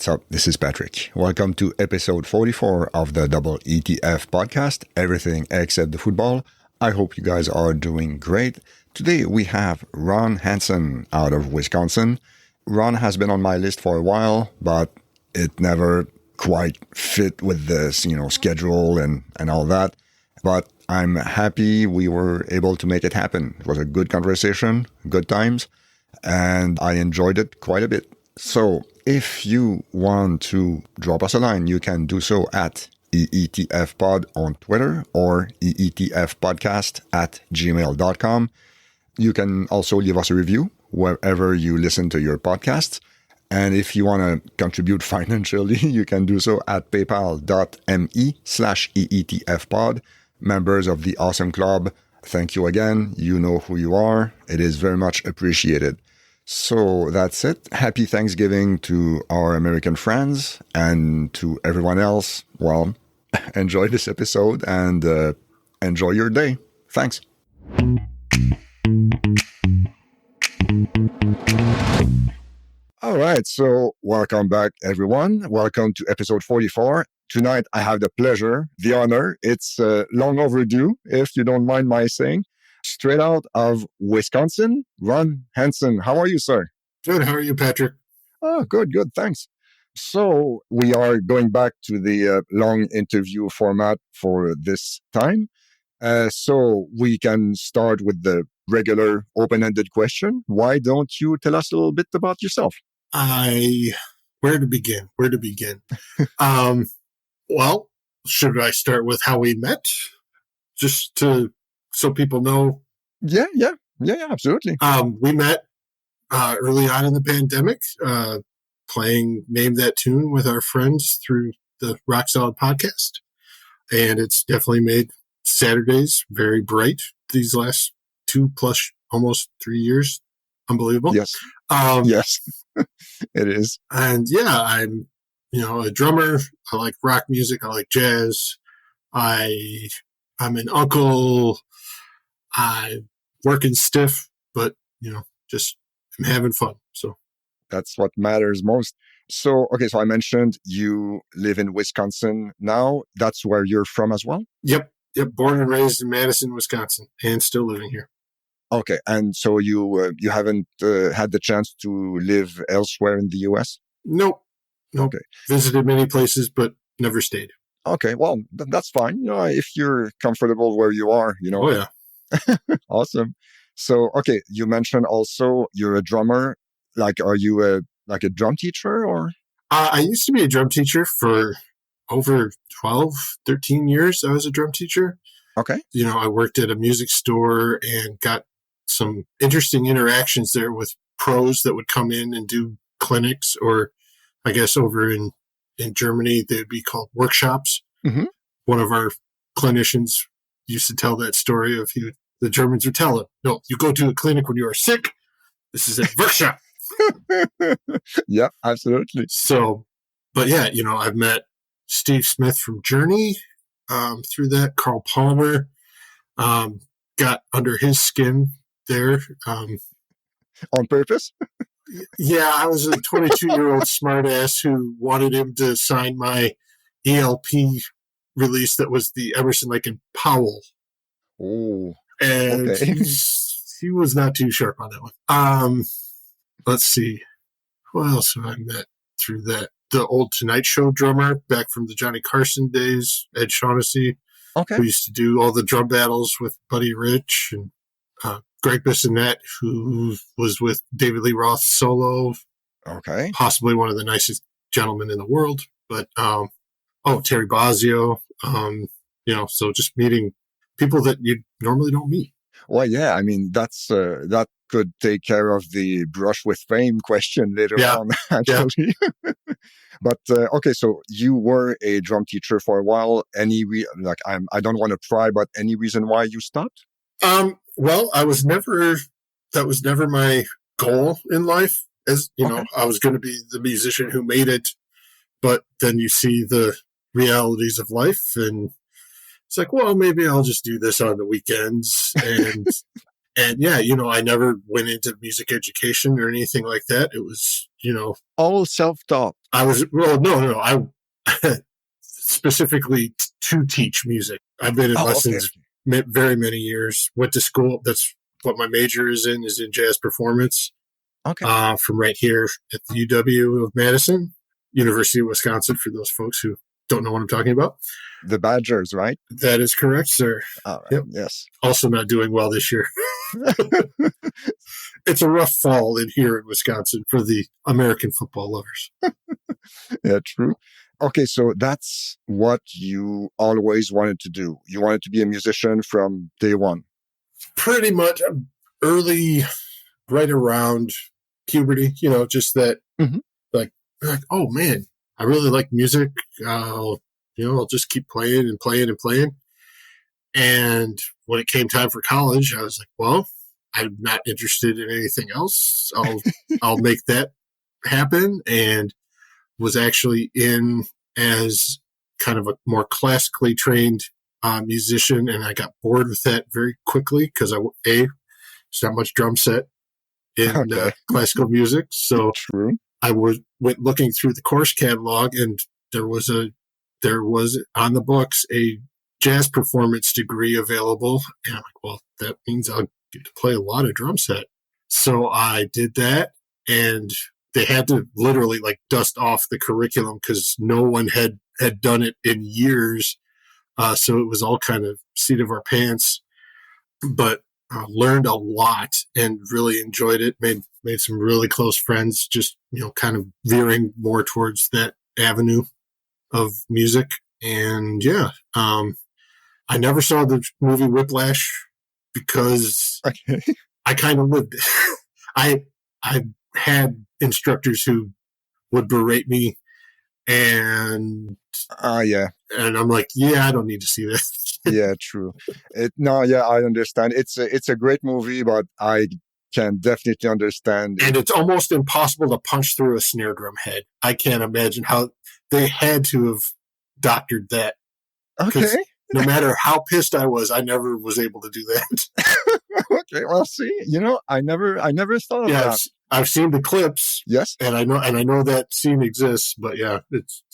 what's up? This is Patrick. Welcome to episode 44 of the Double ETF podcast, Everything Except the Football. I hope you guys are doing great. Today we have Ron Hansen out of Wisconsin. Ron has been on my list for a while, but it never quite fit with the schedule and all that. But I'm happy we were able to make it happen. It was a good conversation, good times, and I enjoyed it quite a bit. So if you want to drop us a line, you can do so at EETFpod on Twitter or EETFpodcast@gmail.com. You can also leave us a review wherever you listen to your podcasts. And if you want to contribute financially, you can do so at paypal.me/EETFpod. Members of the Awesome Club, thank you again. You know who you are. It is very much appreciated. So that's it. Happy Thanksgiving to our American friends and to everyone else. Well, enjoy this episode and enjoy your day. Thanks. All right. So welcome back, everyone. Welcome to episode 44. Tonight, I have the pleasure, the honor. It's long overdue, if you don't mind my saying. Straight out of Wisconsin, Ron Hansen. How are you, sir? Good. How are you, Patrick? Oh, good. Thanks. So we are going back to the long interview format for this time. So we can start with the regular open-ended question. Why don't you tell us a little bit about yourself? Where to begin? Well, should I start with how we met? Just so people know. Yeah, absolutely. We met early on in the pandemic, playing Name That Tune with our friends through the Rock Solid podcast. And it's definitely made Saturdays very bright these last 2+ almost 3 years. Unbelievable. Yes. Yes, it is. And yeah, I'm, a drummer. I like rock music. I like jazz. I'm an uncle. I'm working stiff, but, just I'm having fun. So that's what matters most. So, okay, so I mentioned you live in Wisconsin now. That's where you're from as well? Yep. Born and raised in Madison, Wisconsin, and still living here. Okay, and so you haven't had the chance to live elsewhere in the U.S.? Nope. Okay. Visited many places, but never stayed. Okay, well, that's fine. If you're comfortable where you are, Oh, yeah. Awesome. So, okay, you mentioned also you're a drummer. Like, are you a drum teacher or? I used to be a drum teacher for over 12, 13 years. I was a drum teacher. Okay. I worked at a music store and got some interesting interactions there with pros that would come in and do clinics, or I guess over in Germany, they'd be called workshops. Mm-hmm. One of our clinicians used to tell that story of the Germans would tell him, no, you go to a clinic when you are sick. This is a workshop. Yeah, absolutely. So, but yeah, I've met Steve Smith from Journey through that. Carl Palmer got under his skin there. On purpose? Yeah, I was a 22-year-old smartass who wanted him to sign my ELP release that was the Emerson, Lake and Powell. Oh, and okay. he was not too sharp on that one. Let's see. Who else have I met through that? The old Tonight Show drummer back from the Johnny Carson days, Ed Shaughnessy, Okay. who used to do all the drum battles with Buddy Rich, and Greg Bissonette, who was with David Lee Roth solo. Okay. Possibly one of the nicest gentlemen in the world. But, Terry Bozzio, so just meeting people that you normally don't meet. Well, yeah, I mean, that could take care of the brush with fame question later on, actually. But, okay, so you were a drum teacher for a while. I don't want to pry, but any reason why you stopped? Well, that was never my goal in life. As Okay. I was going to be the musician who made it, but then you see the realities of life, and it's like, well, maybe I'll just do this on the weekends. And And yeah, I never went into music education or anything like that. It was, All self-taught. I specifically to teach music. I've been in Oh, okay. lessons very many years. Went to school. That's what my major is in jazz performance. Okay. From right here at the UW of Madison, University of Wisconsin, for those folks who don't know what I'm talking about. The Badgers, right? That is correct, sir. All right. Yep. Yes. Also not doing well this year. It's a rough fall in here in Wisconsin for the American football lovers. Yeah, true. Okay, so that's what you always wanted to do. You wanted to be a musician from day one. Pretty much early, right around puberty, just that, like, oh man, I really like music. I'll just keep playing and playing and playing. And when it came time for college, I was like, well, I'm not interested in anything else. I'll make that happen. And was actually in as kind of a more classically trained musician. And I got bored with that very quickly because there's not much drum set in classical music. So True. I went looking through the course catalog, and there was on the books a jazz performance degree available. And I'm like, well, that means I'll get to play a lot of drum set. So I did that, and they had to literally like dust off the curriculum because no one had done it in years. So it was all kind of seat of our pants, but learned a lot and really enjoyed it. Made some really close friends, just, kind of veering more towards that avenue of music. And yeah, I never saw the movie Whiplash because I kind of lived it. I had instructors who would berate me, and and I'm like, yeah, I don't need to see this. Yeah, true. I understand. It's a great movie, but I can definitely understand. And it's almost impossible to punch through a snare drum head. I can't imagine how they had to have doctored that. Okay. No matter how pissed I was, I never was able to do that. Okay, well, see, I never thought of that. I've seen the clips. Yes, and I know that scene exists, but yeah, it's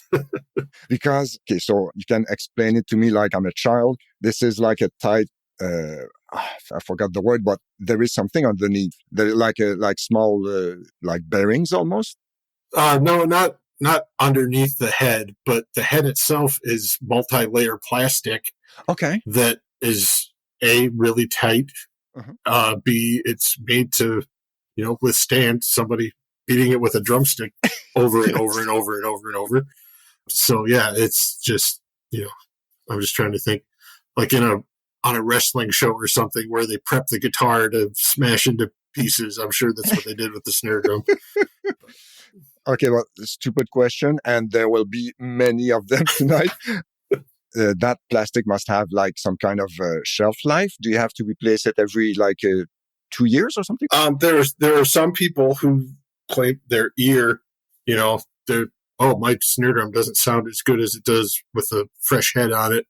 because so you can explain it to me like I'm a child. This is like a tight. I forgot the word, but there is something underneath. There like small like bearings almost. No, not underneath the head, but the head itself is multi-layer plastic. Okay, that is really tight. B, it's made to withstand somebody beating it with a drumstick over and over and over and over and over. So yeah, it's just I'm just trying to think, like on a wrestling show or something where they prep the guitar to smash into pieces. I'm sure that's what they did with the snare drum. Okay, well, stupid question, and there will be many of them tonight. That plastic must have like some kind of shelf life. Do you have to replace it every 2 years or something? There are some people who claim their ear, my snare drum doesn't sound as good as it does with a fresh head on it.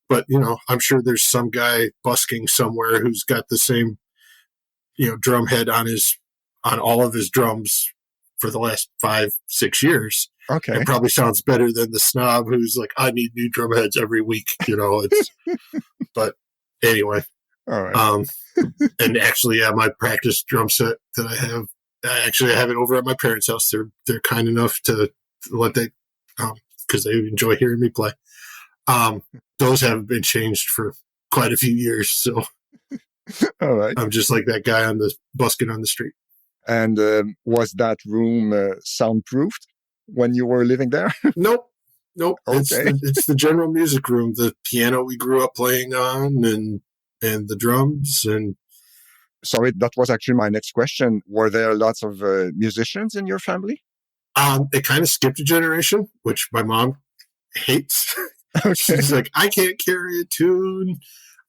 But, I'm sure there's some guy busking somewhere who's got the same, drum head on all of his drums for the last 5-6 years. Okay. It probably sounds better than the snob who's like, I need new drum heads every week, but anyway. All right. And actually, my practice drum set that I have, I have it over at my parents' house. They're kind enough to let that, because they enjoy hearing me play. Those haven't been changed for quite a few years. So all right. I'm just like that guy busking on the street. And was that room soundproofed when you were living there? Nope. Okay. It's the general music room, the piano we grew up playing on, and the drums. And sorry, that was actually my next question. Were there lots of musicians in your family? It kind of skipped a generation, which my mom hates. Okay. She's like, I can't carry a tune.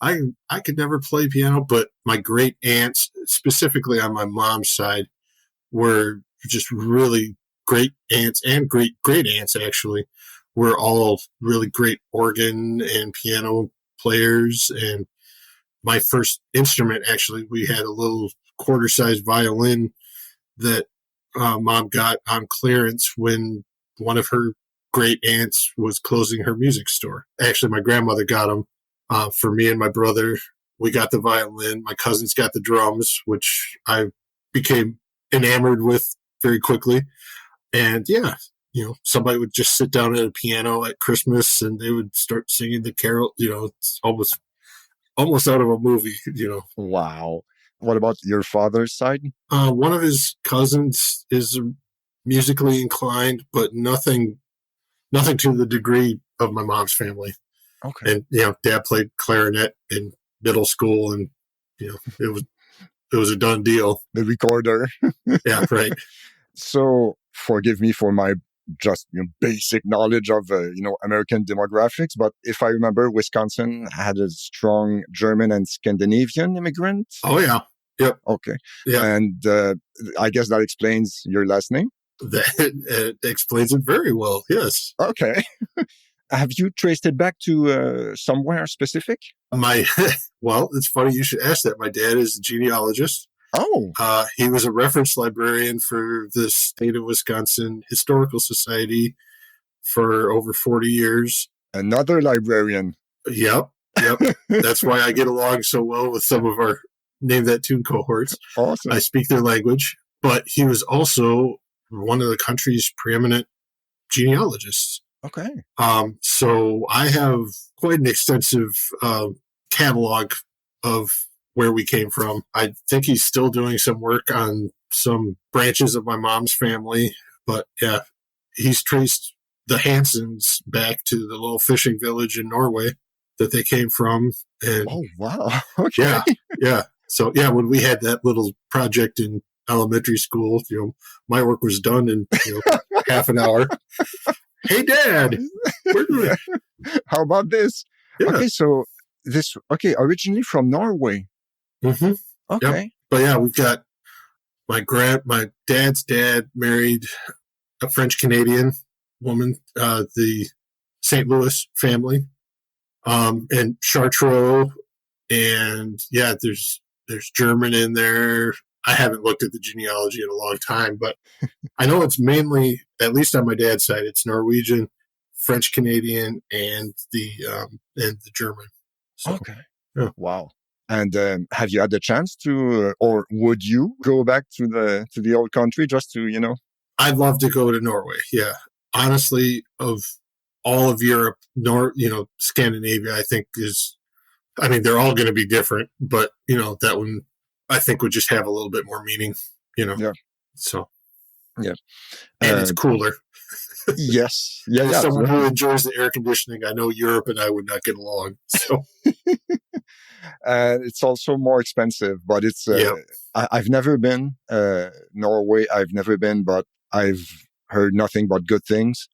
I could never play piano, but my great aunts, specifically on my mom's side, were just really great aunts, and great aunts actually were all really great organ and piano players. And my first instrument, actually, we had a little quarter-sized violin that Mom got on clearance when one of her great aunts was closing her music store. Actually, my grandmother got them for me and my brother. We got the violin. My cousins got the drums, which I became enamored with very quickly. And yeah, somebody would just sit down at a piano at Christmas and they would start singing the carol. It's almost out of a movie. Wow. What about your father's side? One of his cousins is musically inclined, but nothing to the degree of my mom's family. Okay. And Dad played clarinet in middle school, and it was a done deal. The recorder. Yeah, right. So forgive me for my just basic knowledge of American demographics, but if I remember, Wisconsin had a strong German and Scandinavian immigrant. Oh yeah, yep. Okay, yeah. And I guess that explains your last name. That explains it very well. Yes. Okay. Have you traced it back to somewhere specific? Well, it's funny you should ask that. My dad is a genealogist. Oh. He was a reference librarian for the state of Wisconsin Historical Society for over 40 years. Another librarian. Yep. That's why I get along so well with some of our Name That Tune cohorts. Awesome. I speak their language, but he was also one of the country's preeminent genealogists. Okay. So I have quite an extensive catalog of where we came from. I think he's still doing some work on some branches of my mom's family, but yeah, he's traced the Hansens back to the little fishing village in Norway that they came from. And oh, wow. Okay. Yeah. So yeah, when we had that little project in elementary school, my work was done in half an hour. Hey, Dad, how about this? Yeah. Okay, so originally from Norway. Mm-hmm. Okay. Yep. But yeah, we've got my dad's dad married a French Canadian woman, the St. Louis family, and Chartreux, and yeah, there's German in there. I haven't looked at the genealogy in a long time, but I know it's mainly, at least on my dad's side, it's Norwegian, French Canadian, and the German. So, okay. Yeah. Wow. And have you had the chance to, or would you go back to the old country just to, I'd love to go to Norway. Yeah, honestly, of all of Europe, Scandinavia, I think they're all going to be different, but that one I think would just have a little bit more meaning. Yeah. So. Yeah. And it's cooler. Yes. Yeah. As someone who enjoys the air conditioning, I know Europe and I would not get along. So. It's also more expensive, but it's. I've never been Norway. I've never been, but I've heard nothing but good things.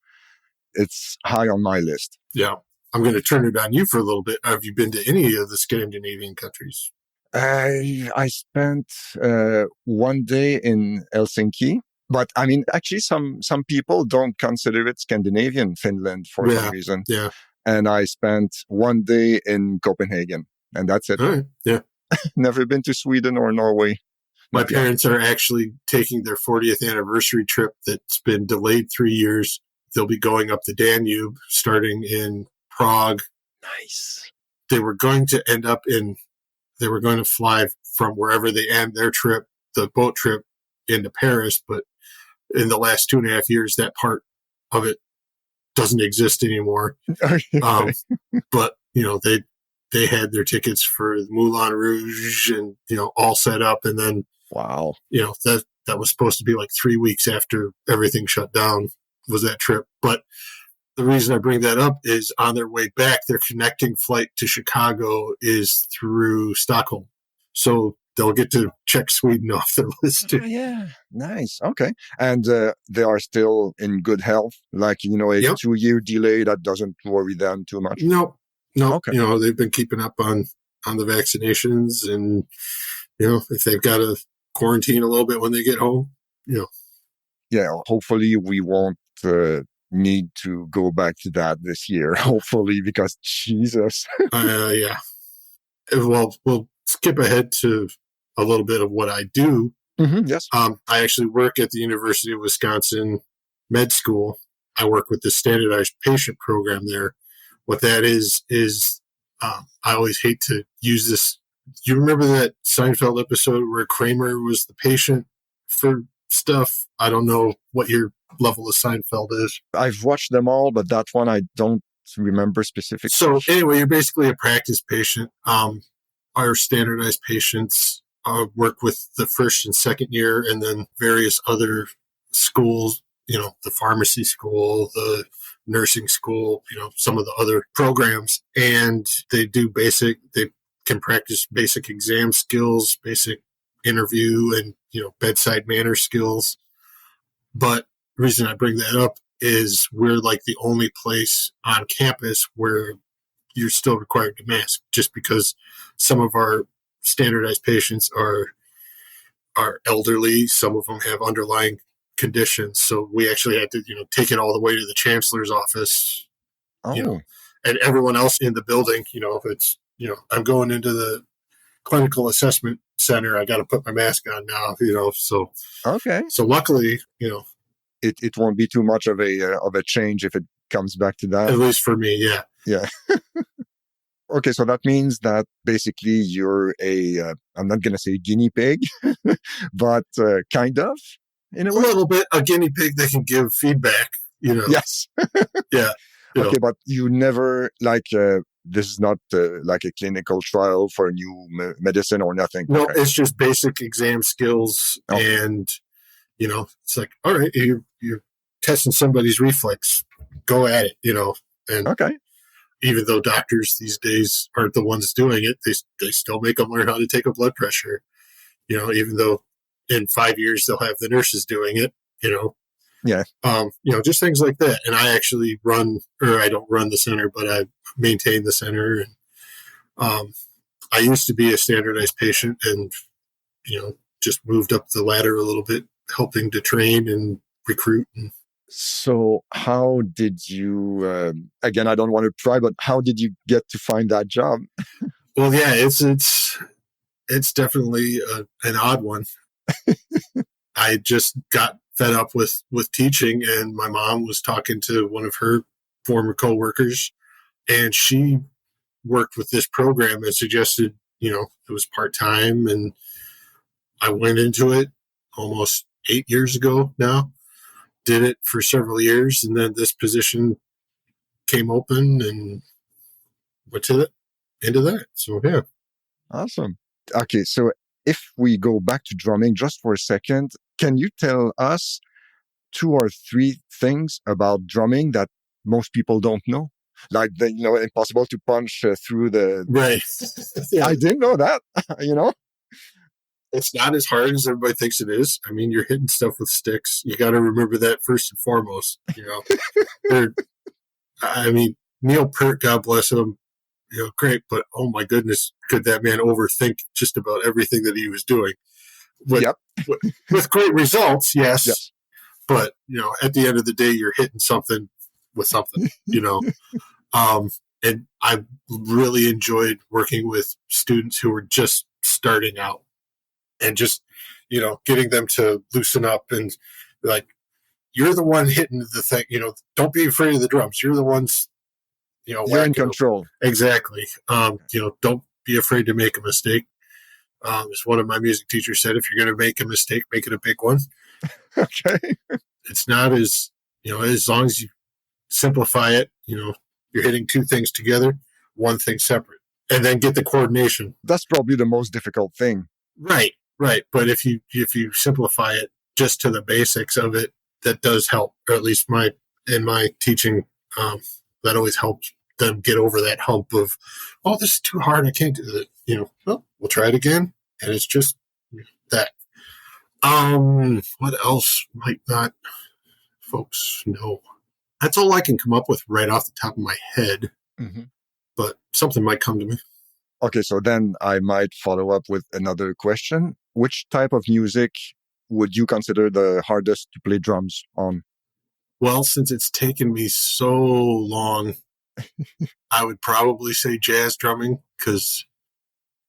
It's high on my list. Yeah, I'm going to turn it on you for a little bit. Have you been to any of the Scandinavian countries? I spent one day in Helsinki. But actually, some people don't consider it Scandinavian Finland for some reason. Yeah. And I spent one day in Copenhagen, and that's it. All right. Yeah. Never been to Sweden or Norway. My parents are actually taking their 40th anniversary trip that's been delayed 3 years. They'll be going up the Danube, starting in Prague. Nice. They were going to fly from wherever they end their trip, the boat trip, into Paris, but in the last 2.5 years, that part of it doesn't exist anymore. But they had their tickets for the Moulin Rouge and all set up, and then wow, that was supposed to be like 3 weeks after everything shut down was that trip. But the reason I bring that up is on their way back, their connecting flight to Chicago is through Stockholm, so they'll get to check Sweden off their list too. Oh, yeah, nice. Okay, and they are still in good health. Like a 2-year delay that doesn't worry them too much. No. Okay. They've been keeping up on the vaccinations, and if they've got to quarantine a little bit when they get home. Yeah. Hopefully, we won't need to go back to that this year. Hopefully, because Jesus. Yeah. Well, we'll skip ahead to a little bit of what I do. Yes. I actually work at the University of Wisconsin Med School. I work with the standardized patient program there. What that is I always hate to use this. Do you remember that Seinfeld episode where Kramer was the patient for stuff? I don't know what your level of Seinfeld is. I've watched them all, but that one I don't remember specifically. So anyway, you're basically a practice patient. Our standardized patients work with the first and second year, and then various other schools, the pharmacy school, the nursing school, some of the other programs. And they can practice basic exam skills, basic interview, and, bedside manner skills. But the reason I bring that up is we're like the only place on campus where you're still required to mask, just because some of our standardized patients are elderly. Some of them have underlying conditions. So we actually had to, take it all the way to the chancellor's office, and everyone else in the building, if it's, I'm going into the clinical assessment center, I got to put my mask on now, so. Okay. So luckily, it won't be too much of a change if it comes back to that. At least for me. Yeah. Yeah. Okay, so that means that basically you're I'm not going to say guinea pig, but kind of, in a way. A little bit, a guinea pig that can give feedback, Yes. Yeah. Okay, but you never, this is not like a clinical trial for a new medicine or nothing. No, okay. It's just basic exam skills. And, it's like, all right, you're testing somebody's reflex. Go at it, and okay. Even though doctors these days aren't the ones doing it, they still make them learn how to take a blood pressure, even though in 5 years they'll have the nurses doing it, Yeah. Just things like that. And I actually I don't run the center, but I maintain the center. And I used to be a standardized patient and, just moved up the ladder a little bit, helping to train and recruit. So how did you, again, I don't want to pry, but how did you get to find that job? Well, yeah, it's definitely an odd one. I just got fed up with teaching, and my mom was talking to one of her former coworkers, and she worked with this program and suggested, it was part-time, and I went into it almost 8 years ago now. Did it for several years, and then this position came open and went into that. So, yeah. Awesome. Okay, so if we go back to drumming just for a second, can you tell us 2 or 3 things about drumming that most people don't know? Like, impossible to punch through the... Right. Yeah. I didn't know that, It's not as hard as everybody thinks it is. I mean, you're hitting stuff with sticks. You got to remember that first and foremost. Neil Peart, God bless him, great, but oh my goodness, could that man overthink just about everything that he was doing? With great results, yes. Yes. But at the end of the day, you're hitting something with something. And I really enjoyed working with students who were just starting out. And just, getting them to loosen up and you're the one hitting the thing, don't be afraid of the drums. You're the ones, you're in control. Exactly. Don't be afraid to make a mistake. As one of my music teachers said, if you're going to make a mistake, make it a big one. Okay. It's not as long as you simplify it, you're hitting 2 things together, 1 thing separate, and then get the coordination. That's probably the most difficult thing. Right. But if you simplify it just to the basics of it, that does help. Or at least in my teaching, that always helps them get over that hump of, oh, this is too hard. I can't do it. Well, we'll try it again. And it's just that. What else might not folks know? That's all I can come up with right off the top of my head. Mm-hmm. But something might come to me. Okay, so then I might follow up with another question. Which type of music would you consider the hardest to play drums on? Well, since it's taken me so long, I would probably say jazz drumming, because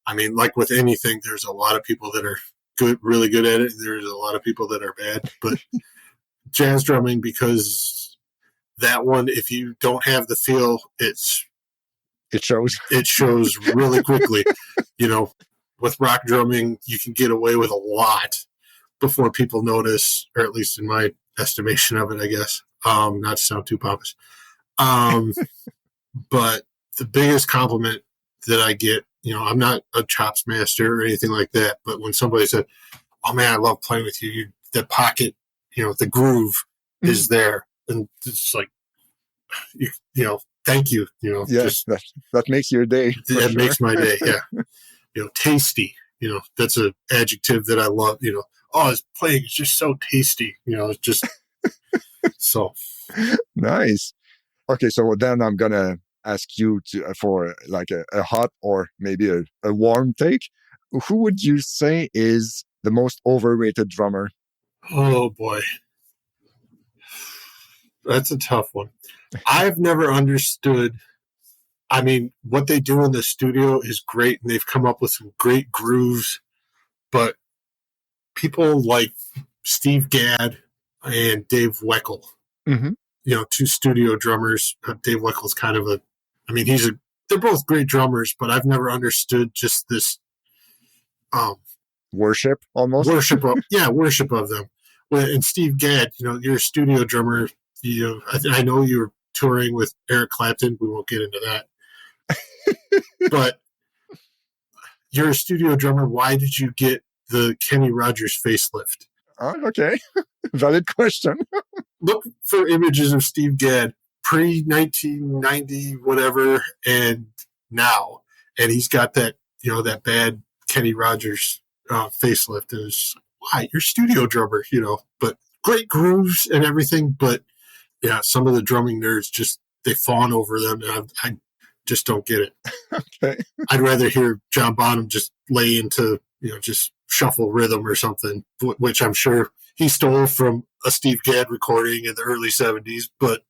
I mean, like with anything, there's a lot of people that are good, really good at it. There's a lot of people that are bad, but jazz drumming, because that one, if you don't have the feel, it shows. It shows really quickly. You know, with rock drumming, you can get away with a lot before people notice, or at least in my estimation of it, I guess. Not to sound too pompous. But the biggest compliment that I get, I'm not a chops master or anything like that, but when somebody said, "Oh man, I love playing with you," the pocket, the groove is there, and it's like, thank you. Yes, that makes your day. That makes my day. Yeah. Tasty. That's an adjective that I love. His playing is just so tasty. It's just so nice. Okay, so then I'm gonna ask you for like a hot or maybe a warm take. Who would you say is the most overrated drummer? Oh boy, that's a tough one. I've never understood. I mean, what they do in the studio is great, and they've come up with some great grooves. But people like Steve Gadd and Dave Weckl, two studio drummers. Dave Weckel's kind of they're both great drummers, but I've never understood just this worship almost. Worship of them. And Steve Gadd, you're a studio drummer. I know you were touring with Eric Clapton. We won't get into that. But you're a studio drummer. Why did you get the Kenny Rogers facelift? Oh, okay. Valid question. Look for images of Steve Gadd pre-1990, whatever, and now. And he's got that, that bad Kenny Rogers facelift. It was, why? You're a studio drummer, but great grooves and everything. But, yeah, some of the drumming nerds they fawn over them. And I just don't get it. Okay. I'd rather hear John Bonham just lay into, just shuffle rhythm or something, which I'm sure he stole from a Steve Gadd recording in the early 70s, but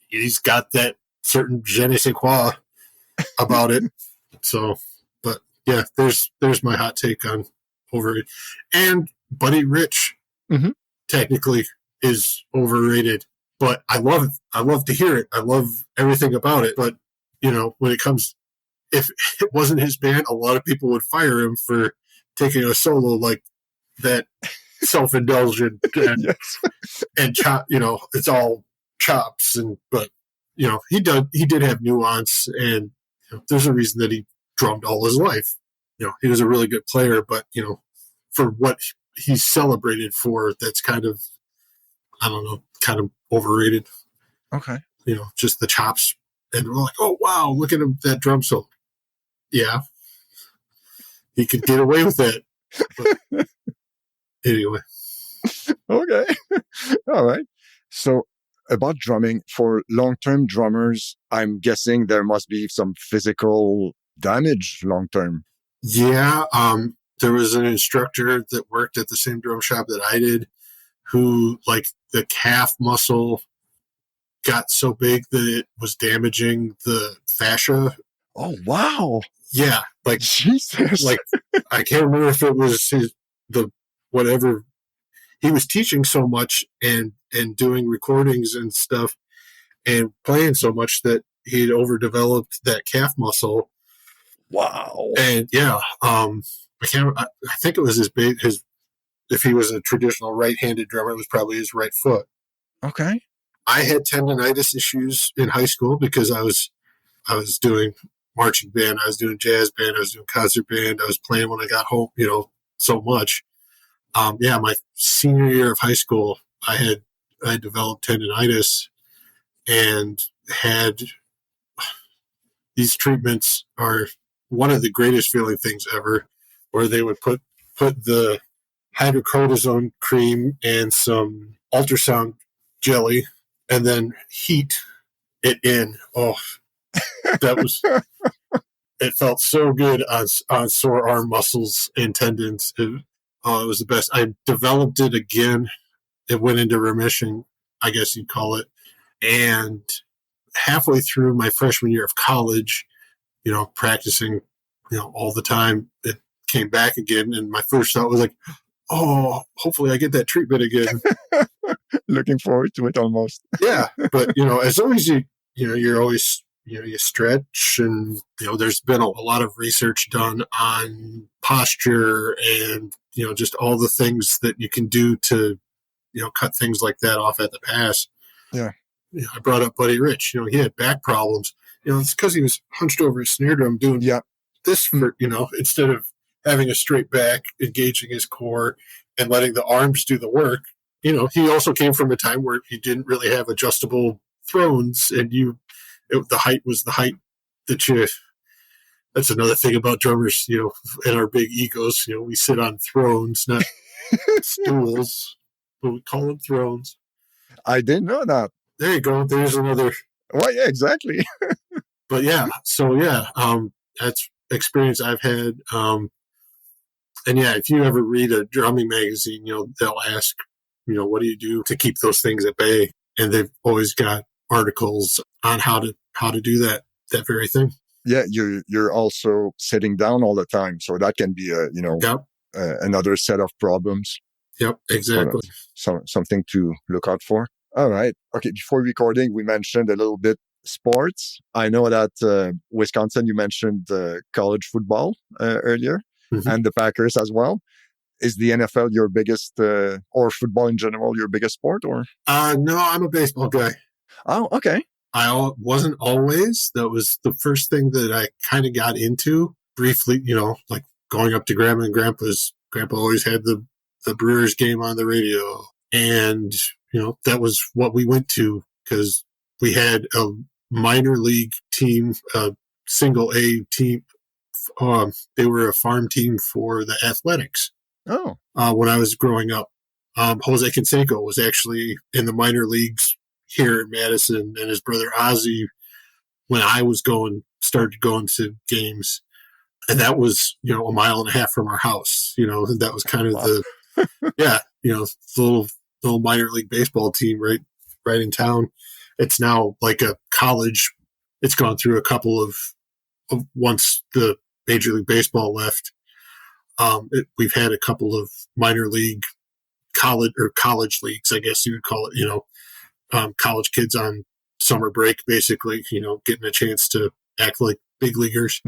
he's got that certain je ne sais quoi about it. So, but yeah, there's my hot take on overrated. And Buddy Rich technically is overrated, but I love it. I love to hear it. I love everything about it. But, when it comes, if it wasn't his band, a lot of people would fire him for taking a solo like that, self-indulgent and, yes. and chop, it's all chops. But he did have nuance, and there's a reason that he drummed all his life. He was a really good player, but for what he's celebrated for, that's kind of, I don't know, kind of overrated. Okay. Just the chops, and we're like, oh wow, look at him, that drum solo. Yeah, he could get away with that. But anyway. Okay. All right. So about drumming, for long-term drummers, I'm guessing there must be some physical damage long-term. Yeah. There was an instructor that worked at the same drum shop that I did, who, like, the calf muscle got so big that it was damaging the fascia. Oh, wow. Yeah. Like, Jesus. Like, I can't remember if it was whatever. He was teaching so much and doing recordings and stuff and playing so much that he'd overdeveloped that calf muscle. Wow. And yeah, I think it was if he was a traditional right-handed drummer, it was probably his right foot. Okay. I had tendonitis issues in high school because I was doing marching band, I was doing jazz band, I was doing concert band, I was playing when I got home, so much. My senior year of high school, I developed tendonitis and had these treatments are one of the greatest feeling things ever, where they would put the hydrocortisone cream and some ultrasound jelly and then heat it in. Oh, that was, it felt so good on sore arm muscles and tendons. It was the best. I developed it again. It went into remission, I guess you'd call it. And halfway through my freshman year of college, practicing all the time. It came back again, and my first thought was like, oh, hopefully I get that treatment again. Looking forward to it almost. Yeah, but as long as you're always you stretch, and there's been a lot of research done on posture and just all the things that you can do to cut things like that off at the pass. Yeah. I brought up Buddy Rich. He had back problems. It's because he was hunched over his snare drum doing this for instead of having a straight back, engaging his core, and letting the arms do the work. He also came from a time where he didn't really have adjustable thrones, and the height was the height that you. That's another thing about drummers, and our big egos. We sit on thrones, not stools, but we call them thrones. I didn't know that. There you go. There's another. Well, yeah, exactly. But yeah, so yeah, that's experience I've had. And yeah, if you ever read a drumming magazine, they'll ask, what do you do to keep those things at bay? And they've always got articles on how to do that very thing. Yeah, you're also sitting down all the time, so that can be another set of problems. Yep, exactly. Something to look out for. All right. Okay. Before recording, we mentioned a little bit sports. I know that Wisconsin, you mentioned college football earlier, and the Packers as well. Is the NFL your biggest, or football in general, your biggest sport? Or no, I'm a baseball guy. Oh, okay. I wasn't always. That was the first thing that I kind of got into briefly. Like going up to Grandma and Grandpa's. Grandpa always had the Brewers game on the radio, and that was what we went to because we had a minor league team, a single A team. They were a farm team for the Athletics. Oh. When I was growing up, Jose Canseco was actually in the minor leagues here in Madison, and his brother Ozzy, when I was started going to games, and that was a mile and a half from our house. And that was kind of the little minor league baseball team right in town. It's now like a college. It's gone through a couple of once the Major League Baseball left. We've had a couple of minor league college leagues, I guess you would call it. College kids on summer break, basically, getting a chance to act like big leaguers.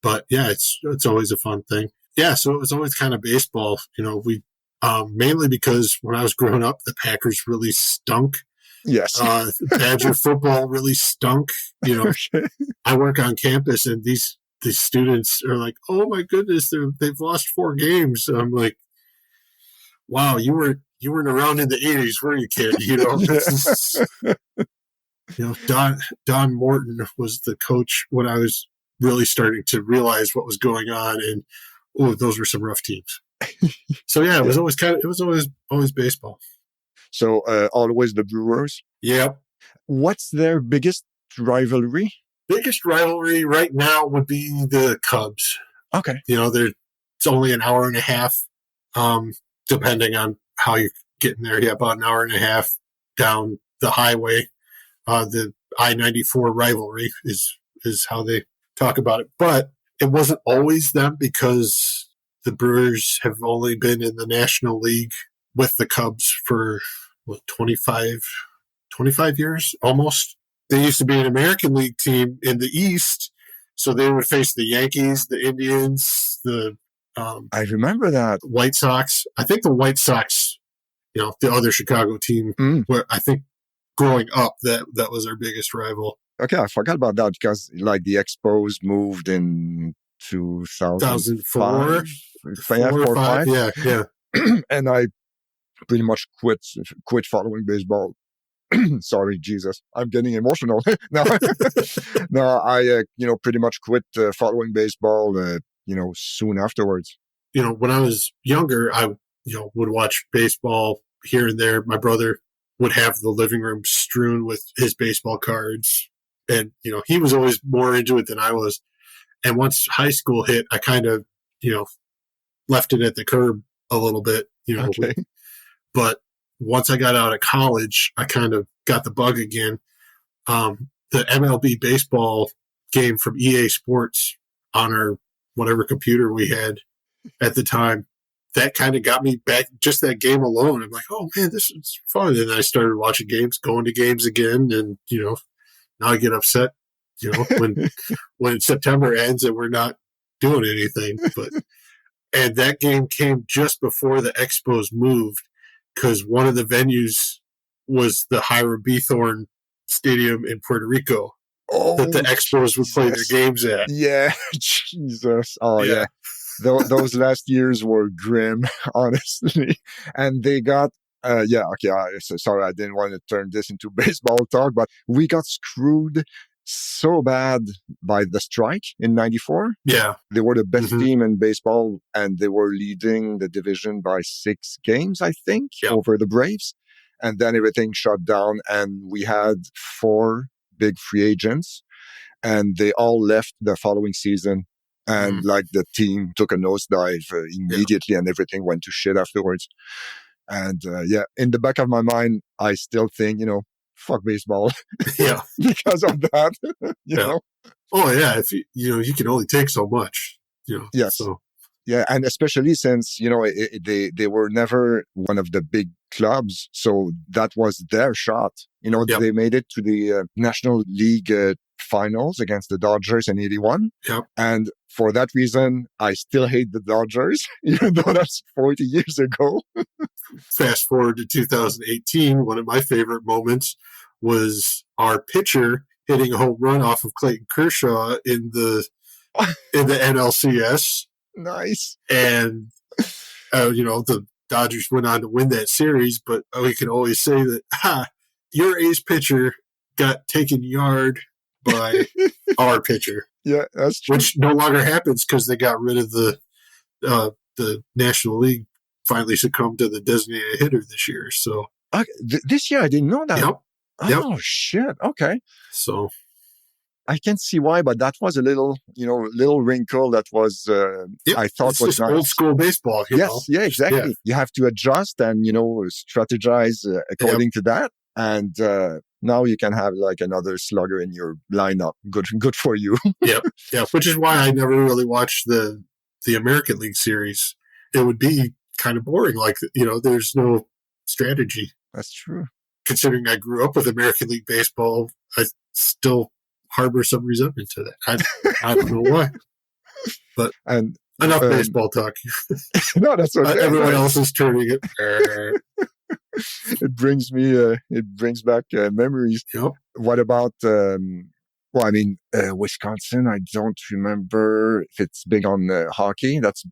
But yeah, it's always a fun thing. Yeah, so it was always kind of baseball. We mainly because when I was growing up, the Packers really stunk. Yes. Badger football really stunk. Okay. I work on campus, and these students are like, "Oh my goodness, they've lost 4 games." And I'm like, "Wow, you weren't around in the '80s, were you, kid?" Don Morton was the coach when I was really starting to realize what was going on, and those were some rough teams. So yeah, it was always baseball. So always the Brewers. Yep. What's their biggest rivalry? Biggest rivalry right now would be the Cubs. Okay. It's only an hour and a half, depending on how you're getting there. Yeah, about an hour and a half down the highway. The I-94 rivalry is how they talk about it. But it wasn't always them because the Brewers have only been in the National League with the Cubs for 25 years almost. They used to be an American League team in the East, so they would face the Yankees, the Indians, I remember that. White Sox. I think the White Sox, the other Chicago team, where I think growing up that was our biggest rival. Okay, I forgot about that because like the Expos moved in 2004. 4 or 5. Yeah. And I pretty much quit following baseball. Sorry, Jesus, I'm getting emotional. No, I pretty much quit following baseball. Soon afterwards. When I was younger, I would watch baseball here and there. My brother would have the living room strewn with his baseball cards, and he was always more into it than I was. And once high school hit, I kind of left it at the curb a little bit. Okay. But once I got out of college, I kind of got the bug again. The MLB baseball game from EA Sports on our whatever computer we had at the time. That kind of got me back, just that game alone. I'm like, oh man, this is fun. And I started watching games, going to games again. And, now I get upset, when September ends and we're not doing anything. And that game came just before the Expos moved, because one of the venues was the Hiram Bithorn Stadium in Puerto Rico that the Expos would play their games at. Yeah, Jesus. Oh, yeah. Those last years were grim, honestly. And they got, sorry, I didn't want to turn this into baseball talk, but we got screwed so bad by the strike in 94. Yeah. They were the best team in baseball, and they were leading the division by 6 games, I think, over the Braves. And then everything shut down, and we had 4 big free agents, and they all left the following season. And the team took a nosedive immediately, and everything went to shit afterwards. And in the back of my mind, I still think, fuck baseball. Yeah. Because of that, you know? Oh, yeah. If you can only take so much, Yes. So. Yeah. And especially since, they were never one of the big clubs. So that was their shot. They made it to the National League finals against the Dodgers in 81. Yep. And for that reason, I still hate the Dodgers, even though that's 40 years ago. Fast forward to 2018, one of my favorite moments was our pitcher hitting a home run off of Clayton Kershaw in the NLCS. Nice. And, the Dodgers went on to win that series, but we can always say that, your ace pitcher got taken yard by our pitcher. Yeah, that's true. Which no longer happens because they got rid of the National League, finally succumbed to the designated hitter this year. So this year I didn't know that. Yep. Oh shit. Okay. So I can see why, but that was a little wrinkle that was I thought it's was just nice. Old school baseball. Yeah, exactly. Yeah. You have to adjust and strategize according to that. And now you can have another slugger in your lineup. Good for you. Yeah. Which is why I never really watched the American League series. It would be kind of boring. There's no strategy. That's true. Considering I grew up with American League baseball, I still harbor some resentment to that. I don't know why. But enough baseball talk. No, that's okay. Everyone else is turning it. It brings back memories. Yep. What about, Wisconsin? I don't remember if it's big on hockey. That's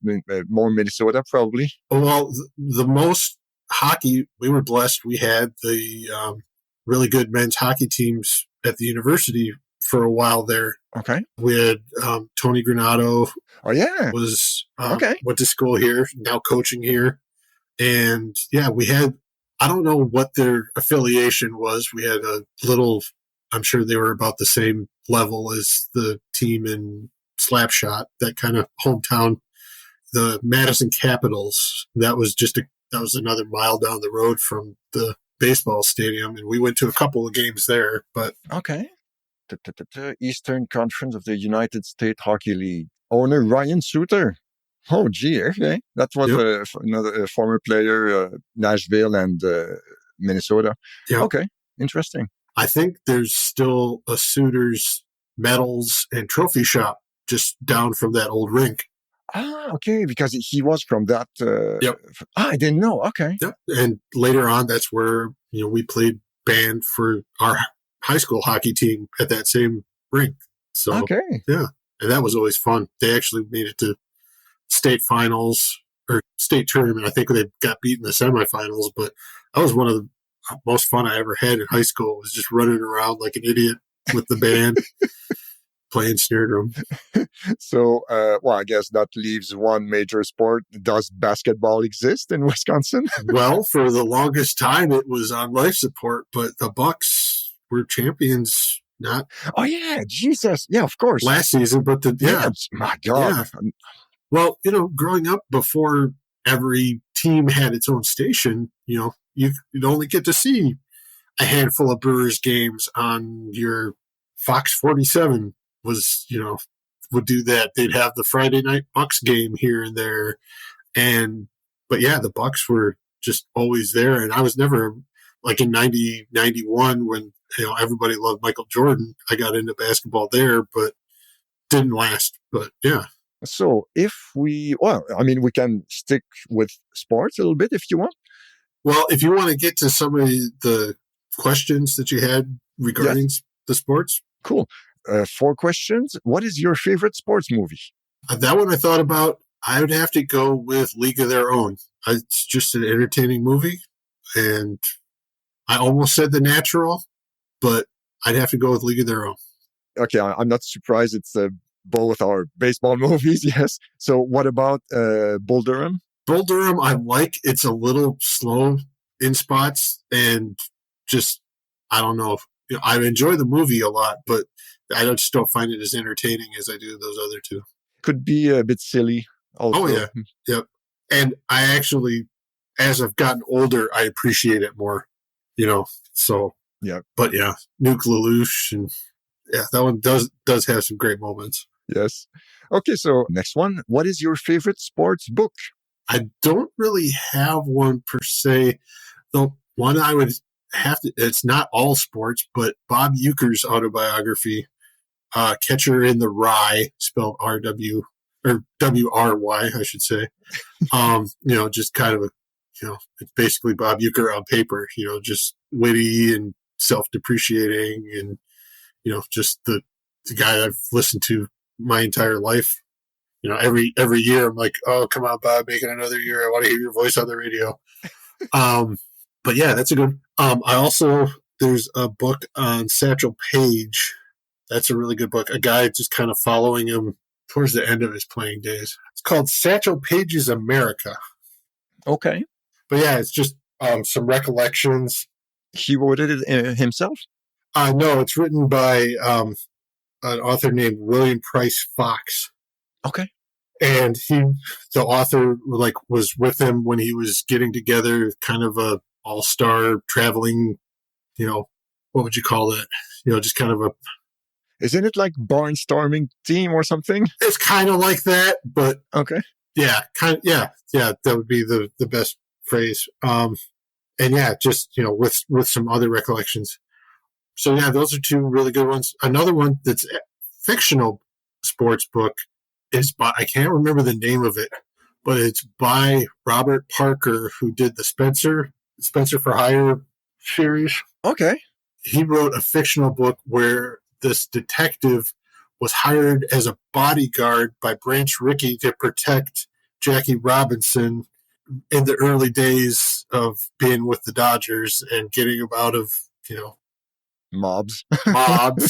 more Minnesota, probably. Well, the most hockey, we were blessed. We had the really good men's hockey teams at the university for a while there. Okay. We had Tony Granato. Oh, yeah. Went to school here, now coaching here. And we had, I don't know what their affiliation was. We had a little, I'm sure they were about the same level as the team in Slapshot, that kind of hometown, the Madison Capitals. That was another mile down the road from the baseball stadium. And we went to a couple of games there, but. Okay. Eastern Conference of the United States Hockey League. Owner Ryan Suter. Oh, gee, okay. That was another former player, Nashville and Minnesota. Yep. Okay, interesting. I think there's still a Suter's medals and trophy shop just down from that old rink. Ah, okay, because he was from that. Yep. I didn't know. Okay. Yep. And later on, that's where we played band for our high school hockey team at that same rink. So okay. Yeah, and that was always fun. They actually made it to state finals or state tournament. I think they got beat in the semifinals, but that was one of the most fun I ever had in high school. Was just running around like an idiot with the band playing snare drum. So, I guess that leaves one major sport. Does basketball exist in Wisconsin? Well, for the longest time, it was on life support, but the Bucks were champions. Not. Oh yeah, Jesus. Yeah, of course. Last season, but my God. Yeah. Well, growing up before every team had its own station, you'd only get to see a handful of Brewers games on your Fox 47 was, would do that. They'd have the Friday night Bucks game here and there. But yeah, the Bucks were just always there. And I was never like in 91 when, everybody loved Michael Jordan. I got into basketball there, but didn't last. But yeah. So we can stick with sports a little bit if you want. Well, if you want to get to some of the questions that you had regarding the sports. Cool. 4 questions. What is your favorite sports movie? That one I thought about. I would have to go with League of Their Own. It's just an entertaining movie. And I almost said The Natural, but I'd have to go with League of Their Own. Okay, I'm not surprised. It's both our baseball movies, yes. So what about Bull Durham? Bull Durham, I like. It's a little slow in spots and just, I don't know. I enjoy the movie a lot, but I just don't find it as entertaining as I do those other 2. Could be a bit silly also. Oh, yeah. Yep. And I actually, as I've gotten older, I appreciate it more, so. Yeah. But yeah, Nuke Lelouch, and yeah, that one does have some great moments. Yes. Okay, so next one. What is your favorite sports book? I don't really have one per se. The one I would have to, it's not all sports, but Bob Uecker's autobiography, Catcher in the Rye, spelled R-W, or W-R-Y, I should say. Just kind of it's basically Bob Uecker on paper, just witty and self-depreciating and, just the guy I've listened to my entire life. Every year I'm like, oh, come on, Bob, make it another year. I want to hear your voice on the radio. But yeah, that's a good. There's a book on Satchel Paige. That's a really good book. A guy just kind of following him towards the end of his playing days. It's called Satchel Paige's America. Okay. But yeah, it's just some recollections. He wrote it himself? No, it's written by an author named William Price Fox. Okay. And the author, was with him when he was getting together, kind of a all-star traveling, what would you call it? Just kind of a. Isn't it like barnstorming team or something? It's kind of like that, but. Okay. Yeah, yeah, that would be the best phrase. And yeah, just, with some other recollections. So yeah, those are 2 really good ones. Another one that's a fictional sports book is by, I can't remember the name of it, but it's by Robert Parker, who did the Spencer for Hire series. Okay. He wrote a fictional book where this detective was hired as a bodyguard by Branch Rickey to protect Jackie Robinson in the early days of being with the Dodgers and getting him out of, mobs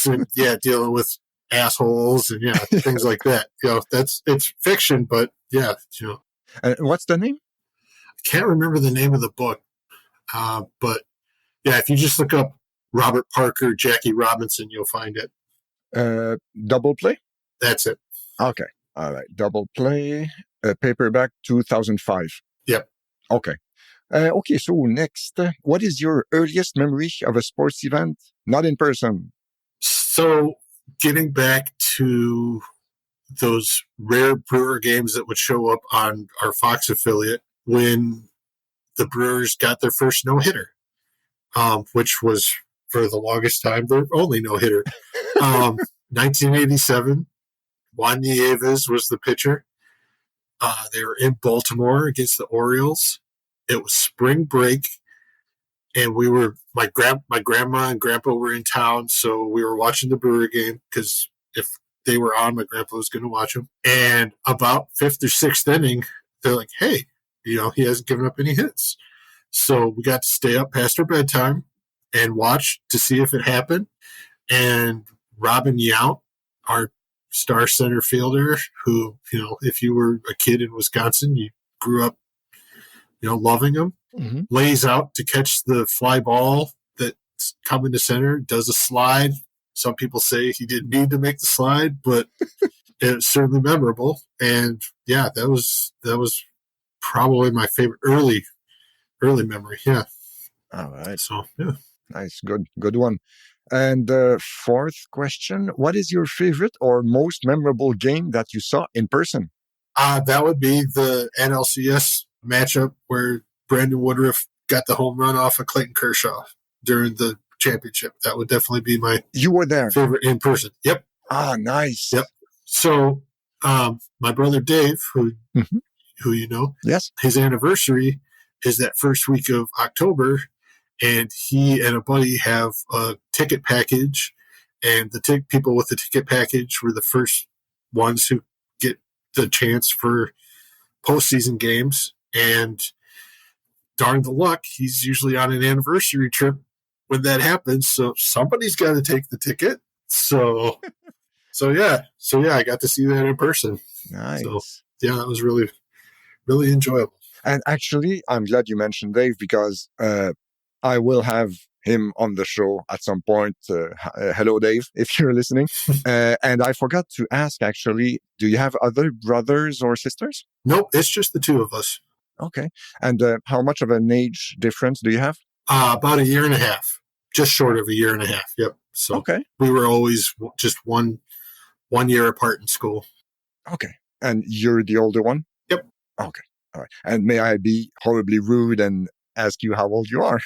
and dealing with assholes and things like that. It's fiction, but yeah, what's the name? I can't remember the name of the book, but yeah, if you just look up Robert Parker, Jackie Robinson, you'll find it. Double Play? That's it. Okay. All right. Double Play, paperback 2005. Yep. Okay. Okay, so next, what is your earliest memory of a sports event? Not in person. So getting back to those rare Brewer games that would show up on our Fox affiliate when the Brewers got their first no-hitter, which was for the longest time their only no-hitter. 1987, Juan Nieves was the pitcher. They were in Baltimore against the Orioles. It was spring break, and my grandma and grandpa were in town, so we were watching the Brewer game because if they were on, my grandpa was going to watch them. And about 5th or 6th inning, they're like, hey, he hasn't given up any hits. So we got to stay up past our bedtime and watch to see if it happened. And Robin Yount, our star center fielder, who, if you were a kid in Wisconsin, you grew up, loving him, lays out to catch the fly ball that's coming to center, does a slide. Some people say he didn't need to make the slide, but it's certainly memorable. And yeah, that was probably my favorite early memory. Yeah. All right. So yeah. Nice. Good one. And the fourth question, what is your favorite or most memorable game that you saw in person? That would be the NLCS matchup where Brandon Woodruff got the home run off of Clayton Kershaw during the championship. That would definitely be my You were there. favorite in person. Yep. Ah, nice. Yep. So, my brother Dave, who you know, Yes. his anniversary is that first week of October, and he and a buddy have a ticket package, and the people with the ticket package were the first ones who get the chance for postseason games. And darn the luck, he's usually on an anniversary trip when that happens. So somebody's got to take the ticket. So yeah, I got to see that in person. Nice. So yeah, that was really, really enjoyable. And actually, I'm glad you mentioned Dave because I will have him on the show at some point. Hello, Dave, if you're listening. And I forgot to ask, actually, do you have other brothers or sisters? Nope, it's just the two of us. Okay. And how much of an age difference do you have? About a year and a half, just short of a year and a half. Yep. So okay. We were always just one year apart in school. Okay. And you're the older one? Yep. Okay. All right. And may I be horribly rude and ask you how old you are?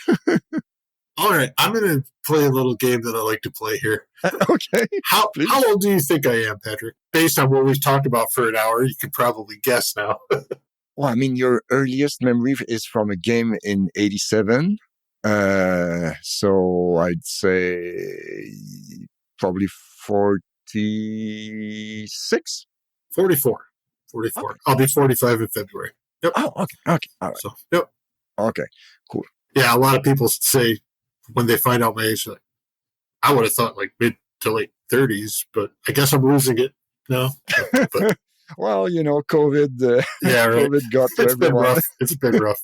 All right. I'm going to play a little game that I like to play here. Okay. How old do you think I am, Patrick? Based on what we've talked about for an hour, you could probably guess now. Well, I mean, your earliest memory is from a game in 87. So I'd say probably 46? 44. Okay. I'll be 45 in February. Yep. Oh, okay. Okay. All right. So, yep. Okay. Cool. Yeah, a lot of people say when they find out my age, like, I would have thought like mid to late 30s, but I guess I'm losing it now. But, well, COVID. Yeah, right. COVID got to everyone. It's been rough.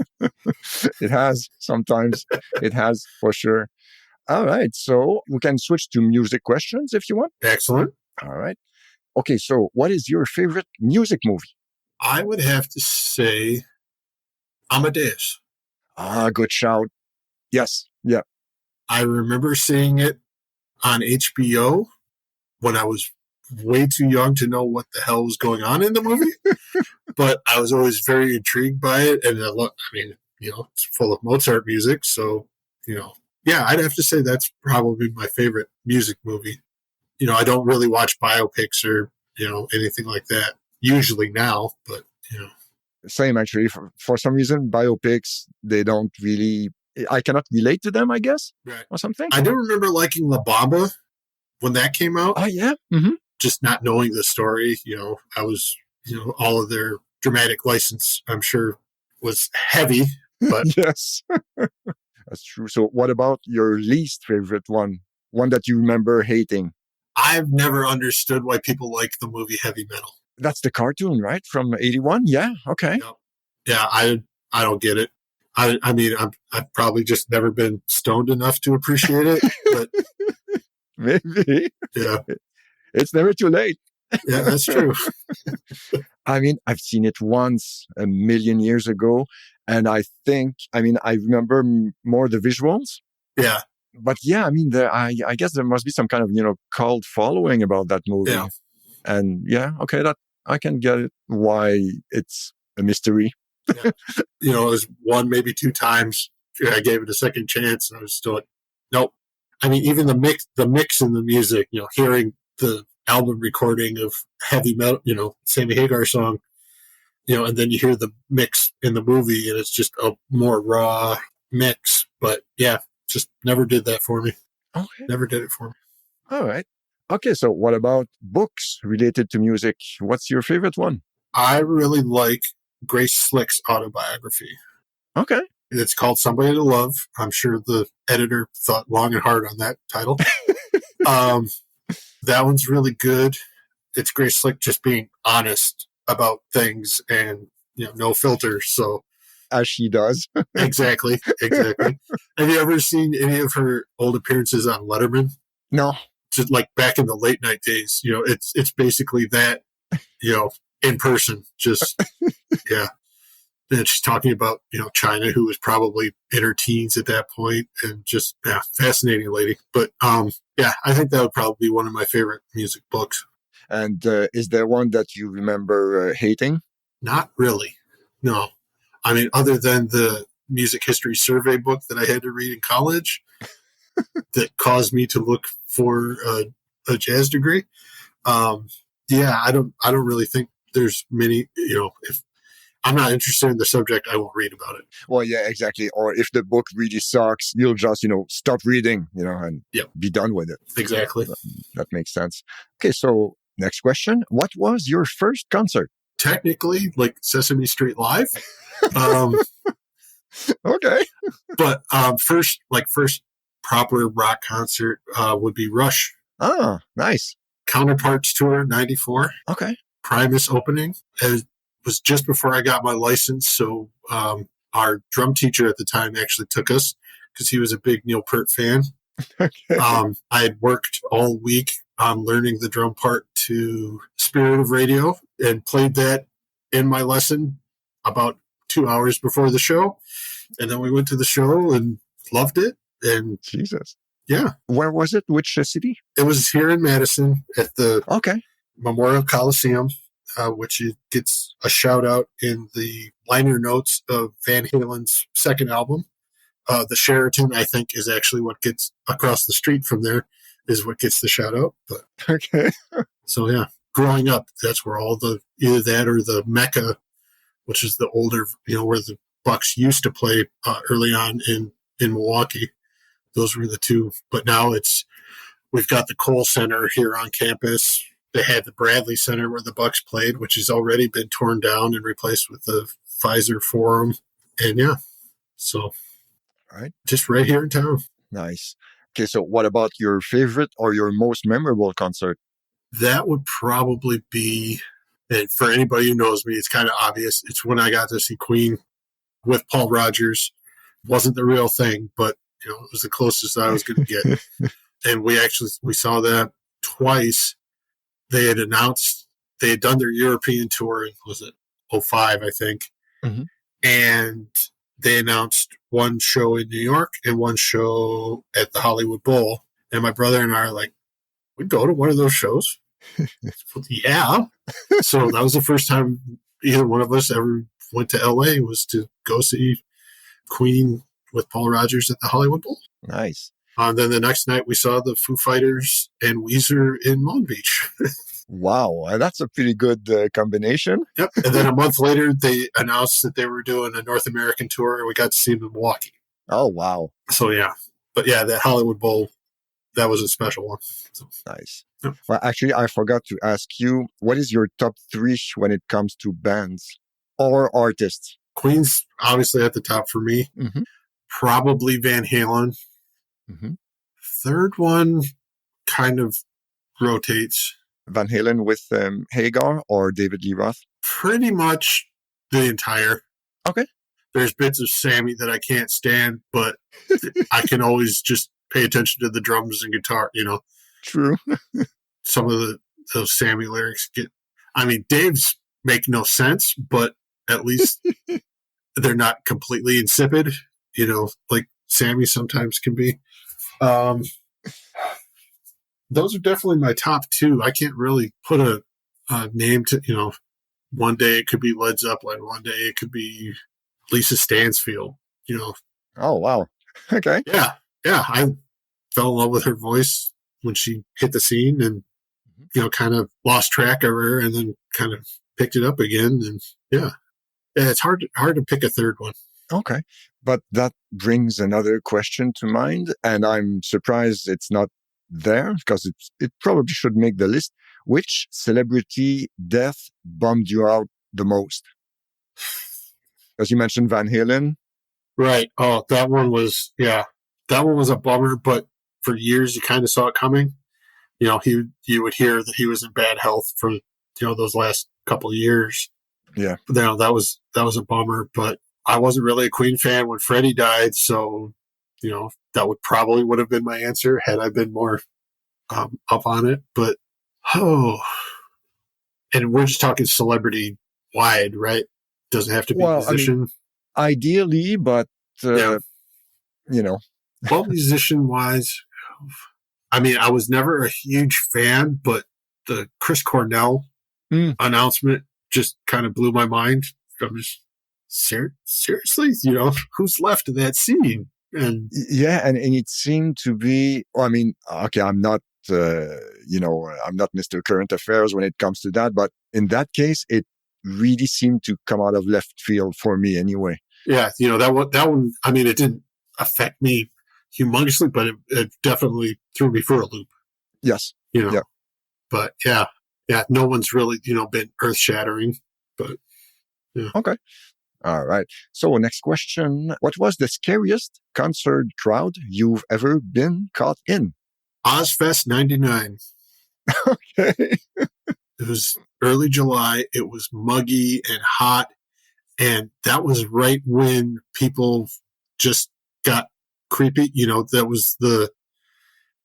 It has sometimes. It has for sure. All right, so we can switch to music questions if you want. Excellent. All right. Okay, so what is your favorite music movie? I would have to say Amadeus. Good shout. Yes. Yeah. I remember seeing it on HBO when I was way too young to know what the hell was going on in the movie. But I was always very intrigued by it. And it's full of Mozart music. So, yeah, I'd have to say that's probably my favorite music movie. I don't really watch biopics or, anything like that usually now, but, Same, actually. For some reason, biopics, they don't really, I cannot relate to them, I guess, right. Or something. I do remember liking La Bamba when that came out. Oh, yeah. Mm-hmm. Just not knowing the story, I was, all of their dramatic license, I'm sure, was heavy, but yes, that's true. So what about your least favorite one that you remember hating? I've never understood why people like the movie Heavy Metal. That's the cartoon, right? From 81? Yeah, okay. Yeah, I don't get it. I mean, I've probably just never been stoned enough to appreciate it, but maybe. Yeah. It's never too late. Yeah, that's true. I mean, I've seen it once a million years ago, and I remember more the visuals. Yeah. But yeah, I mean, I guess there must be some kind of, cult following about that movie. Yeah. And yeah, okay, that I can get it why it's a mystery. Yeah. It was one, maybe two times. I gave it a second chance, and I was still like, nope. I mean, even the mix in the music, hearing the album recording of Heavy Metal, Sammy Hagar song, and then you hear the mix in the movie, and it's just a more raw mix. But yeah, just never did that for me. Okay. Never did it for me. All right. Okay, so what about books related to music? What's your favorite one? I really like Grace Slick's autobiography. Okay. It's called Somebody to Love. I'm sure the editor thought long and hard on that title. That one's really good. It's Grace Slick just being honest about things and, no filter. So, as she does. Exactly. Have you ever seen any of her old appearances on Letterman? No. Just like back in the late night days, it's basically that, in person. Just, yeah. And she's talking about, China, who was probably in her teens at that point, and just, fascinating lady. But, I think that would probably be one of my favorite music books. And is there one that you remember hating? Not really. No. I mean, other than the music history survey book that I had to read in college that caused me to look for a jazz degree. I don't really think there's many, if I'm not interested in the subject, I won't read about it. Well, yeah, exactly. Or if the book really sucks, you'll just, stop reading, and be done with it. Exactly. That makes sense. Okay, so next question. What was your first concert? Technically, like Sesame Street Live. Okay. But first proper rock concert would be Rush. Ah, nice. Counterparts Tour, 94. Okay. Primus opening. It was just before I got my license, so our drum teacher at the time actually took us because he was a big Neil Peart fan. Okay. I had worked all week on learning the drum part to Spirit of Radio and played that in my lesson about 2 hours before the show. And then we went to the show and loved it. And Jesus. Yeah. Where was it? Which city? It was here in Madison at the Memorial Coliseum, which gets a shout out in the liner notes of Van Halen's second album. The Sheraton, I think, is actually what gets across the street from there is what gets the shout out. But okay. So yeah, growing up, that's where all either that or the Mecca, which is the older, where the Bucks used to play early on in Milwaukee. Those were the two. But now we've got the Cole Center here on campus. They had the Bradley Center where the Bucks played, which has already been torn down and replaced with the Pfizer Forum. And so just right here in town. Nice. Okay, so what about your favorite or your most memorable concert? That would probably be, and for anybody who knows me, it's kind of obvious. It's when I got to see Queen with Paul Rogers. Wasn't the real thing, but it was the closest I was going to get. And we saw that twice. They had announced they had done their European tour. Was it 2005, I think? Mm-hmm. And they announced one show in New York and one show at the Hollywood Bowl. And my brother and I are like, we'd go to one of those shows. Yeah. So that was the first time either one of us ever went to LA, was to go see Queen with Paul Rogers at the Hollywood Bowl. Nice. And then the next night we saw the Foo Fighters and Weezer in Long Beach. Wow, that's a pretty good combination. Yep. And then a month later, they announced that they were doing a North American tour, and we got to see them in Milwaukee. Oh, wow. So, yeah. But, yeah, that Hollywood Bowl, that was a special one. So. Nice. Yep. Well, actually, I forgot to ask you, what is your top three when it comes to bands or artists? Queen's obviously at the top for me. Mm-hmm. Probably Van Halen. Mm-hmm. Third one kind of rotates. Van Halen with Hagar or David Lee Roth? Pretty much the entire. Okay. There's bits of Sammy that I can't stand, but I can always just pay attention to the drums and guitar, True. Some of those Sammy lyrics Dave's make no sense, but at least they're not completely insipid, like Sammy sometimes can be. Those are definitely my top two. I can't really put a name to, one day it could be Led Zeppelin. One day it could be Lisa Stansfield, Oh, wow. Okay. Yeah. Yeah. I fell in love with her voice when she hit the scene and, kind of lost track of her and then kind of picked it up again. And yeah, it's hard to pick a third one. Okay. But that brings another question to mind, and I'm surprised it's not there because it probably should make the list. Which celebrity death bummed you out the most? As you mentioned, Van Halen. Right. Oh, that one was a bummer, but for years you kind of saw it coming. You would hear that he was in bad health for, those last couple of years. Yeah. That was a bummer, but I wasn't really a Queen fan when Freddie died. So, that would have been my answer had I been more up on it. But, and we're just talking celebrity wide, right? Doesn't have to be Well, I mean, musician. ideally, but, Yeah. you know, Well, musician wise, I mean, I was never a huge fan, but the Chris Cornell mm, announcement just kind of blew my mind. I'm just seriously, who's left of that scene? And yeah, and it seemed to be, well, I mean, okay, I'm not Mr. Current Affairs when it comes to that, but in that case, it really seemed to come out of left field for me anyway. yeah, that one. I mean, it didn't affect me humongously, but it definitely threw me for a loop. Yes. You know, Yeah. but yeah, no one's really been earth shattering, but yeah. Okay. All right. So next question. What was the scariest concert crowd you've ever been caught in? Ozfest '99. Okay. It was early July. It was muggy and hot. And that was right when people just got creepy. That was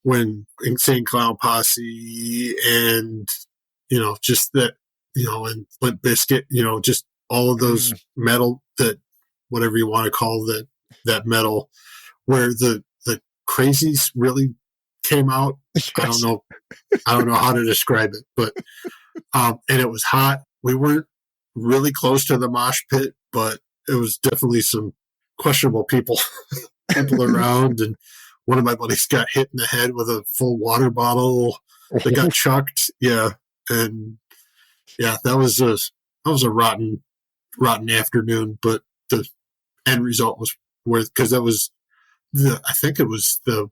when Insane Clown Posse and, just that, and Limp Bizkit, just all of those Mm, metal whatever you want to call that metal, where the crazies really came out. I don't yes. know. I don't know how to describe it, but and it was hot. We weren't really close to the mosh pit, but it was definitely some questionable people around. And one of my buddies got hit in the head with a full water bottle that got chucked. Yeah, and yeah, that was a rotten afternoon. But the end result was worth, because that was I think it was the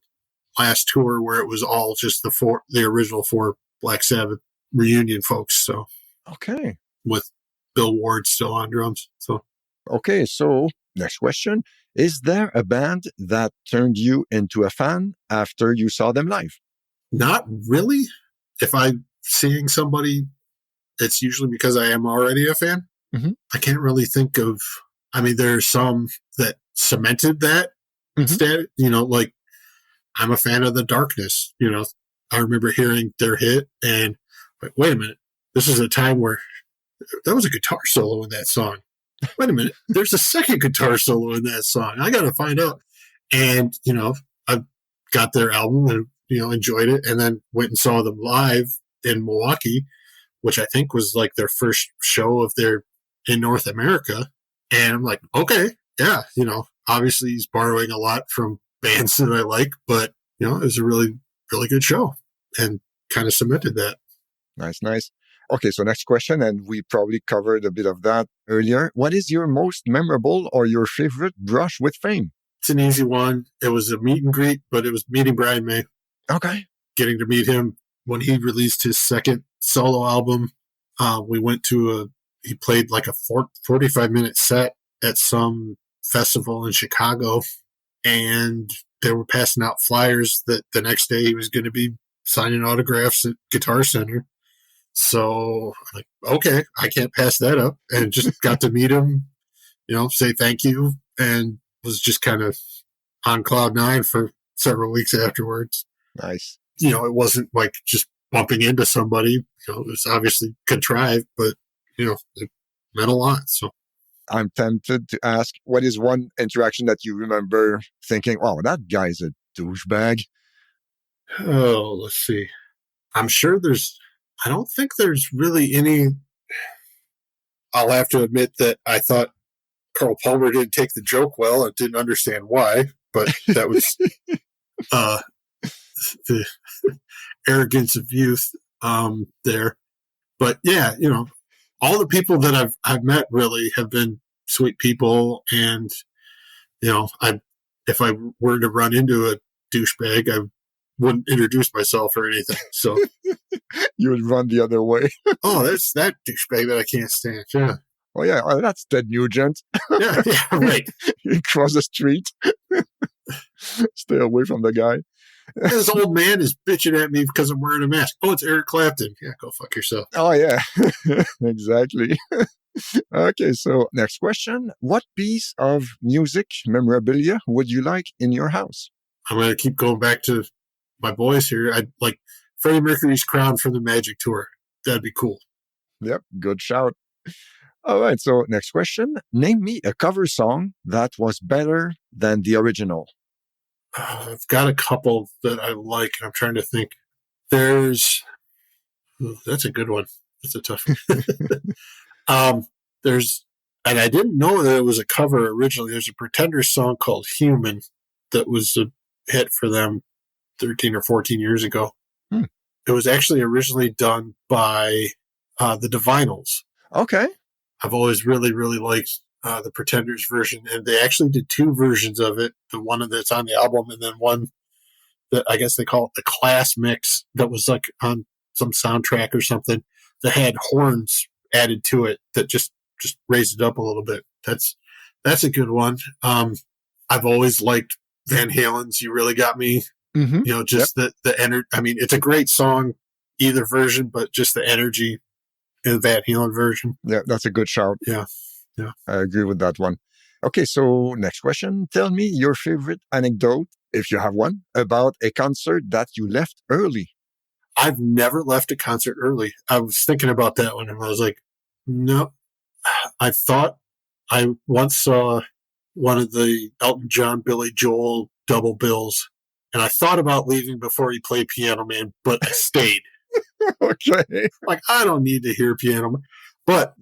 last tour where it was all just the original four Black Sabbath reunion folks. So Okay. with Bill Ward still on drums. So Okay. So next question. Is there a band that turned you into a fan after you saw them live? not really. If I'm seeing somebody, it's usually because I am already a fan. Mhm. I can't really think of. I mean, there's some that cemented that Mhm. status. Like I'm a fan of The Darkness. I remember hearing their hit and like, wait a minute, this is a time where there was a guitar solo in that song. Wait a minute, there's a second guitar solo in that song. I got to find out. And, I got their album and, enjoyed it, and then went and saw them live in Milwaukee, which I think was like their first show of their in North America. And I'm like, okay, yeah, obviously he's borrowing a lot from bands that I like, but, it was a really, really good show and kind of cemented that. Nice, nice. Okay, so next question, and we probably covered a bit of that earlier. What is your most memorable or your favorite brush with fame? It's an easy one. It was a meet and greet, but it was meeting Brian May. Okay. Getting to meet him when he released his second solo album. We went to he played like a 45-minute set at some festival in Chicago, and they were passing out flyers that the next day he was going to be signing autographs at Guitar Center. So I'm like, okay, I can't pass that up, and just got to meet him, say thank you, and was just kind of on cloud nine for several weeks afterwards. Nice. It wasn't like just bumping into somebody. It was obviously contrived, but it meant a lot. So I'm tempted to ask, what is one interaction that you remember thinking, wow, that guy's a douchebag? let's see. I'm sure I don't think there's really any. I'll have to admit that I thought Carl Palmer didn't take the joke well and didn't understand why, but that was the arrogance of youth there. But yeah, all the people that I've met really have been sweet people, and if I were to run into a douchebag, I wouldn't introduce myself or anything. So You would run the other way. oh, that's that douchebag that I can't stand. Yeah, Oh, yeah, that's Ted Nugent. yeah, right. You cross the street. Stay away from the guy. This old man is bitching at me because I'm wearing a mask. Oh, it's Eric Clapton. Yeah, go fuck yourself. Oh, yeah, exactly. Okay, so next question. What piece of music memorabilia would you like in your house? I'm going to keep going back to my boys here. I'd like Freddie Mercury's crown from the Magic Tour. That'd be cool. Yep, good shout. All right. So next question. Name me a cover song that was better than the original. I've got a couple that I like. I'm trying to think. That's a good one. That's a tough one. There's, and I didn't know that it was a cover originally. There's a Pretenders song called Human that was a hit for them 13 or 14 years ago. Hmm. It was actually originally done by the Divinals. Okay. I've always really, really liked the Pretenders version, and they actually did two versions of it. The one that's on the album, and then one that I guess they call it the class mix that was like on some soundtrack or something that had horns added to it that just raised it up a little bit. That's a good one. I've always liked Van Halen's "You Really Got Me." Mm-hmm. You know, just the energy. I mean, it's a great song, either version, but just the energy in the Van Halen version. Yeah, that's a good shout. Yeah. I agree with that one. Okay, so next question. Tell me your favorite anecdote, if you have one, about a concert that you left early. I've never left a concert early. I was thinking about that one, and I was like, no. I thought I once saw one of the Elton John, Billy Joel double bills, and I thought about leaving before he played Piano Man, but I stayed. Okay. Like, I don't need to hear Piano Man. But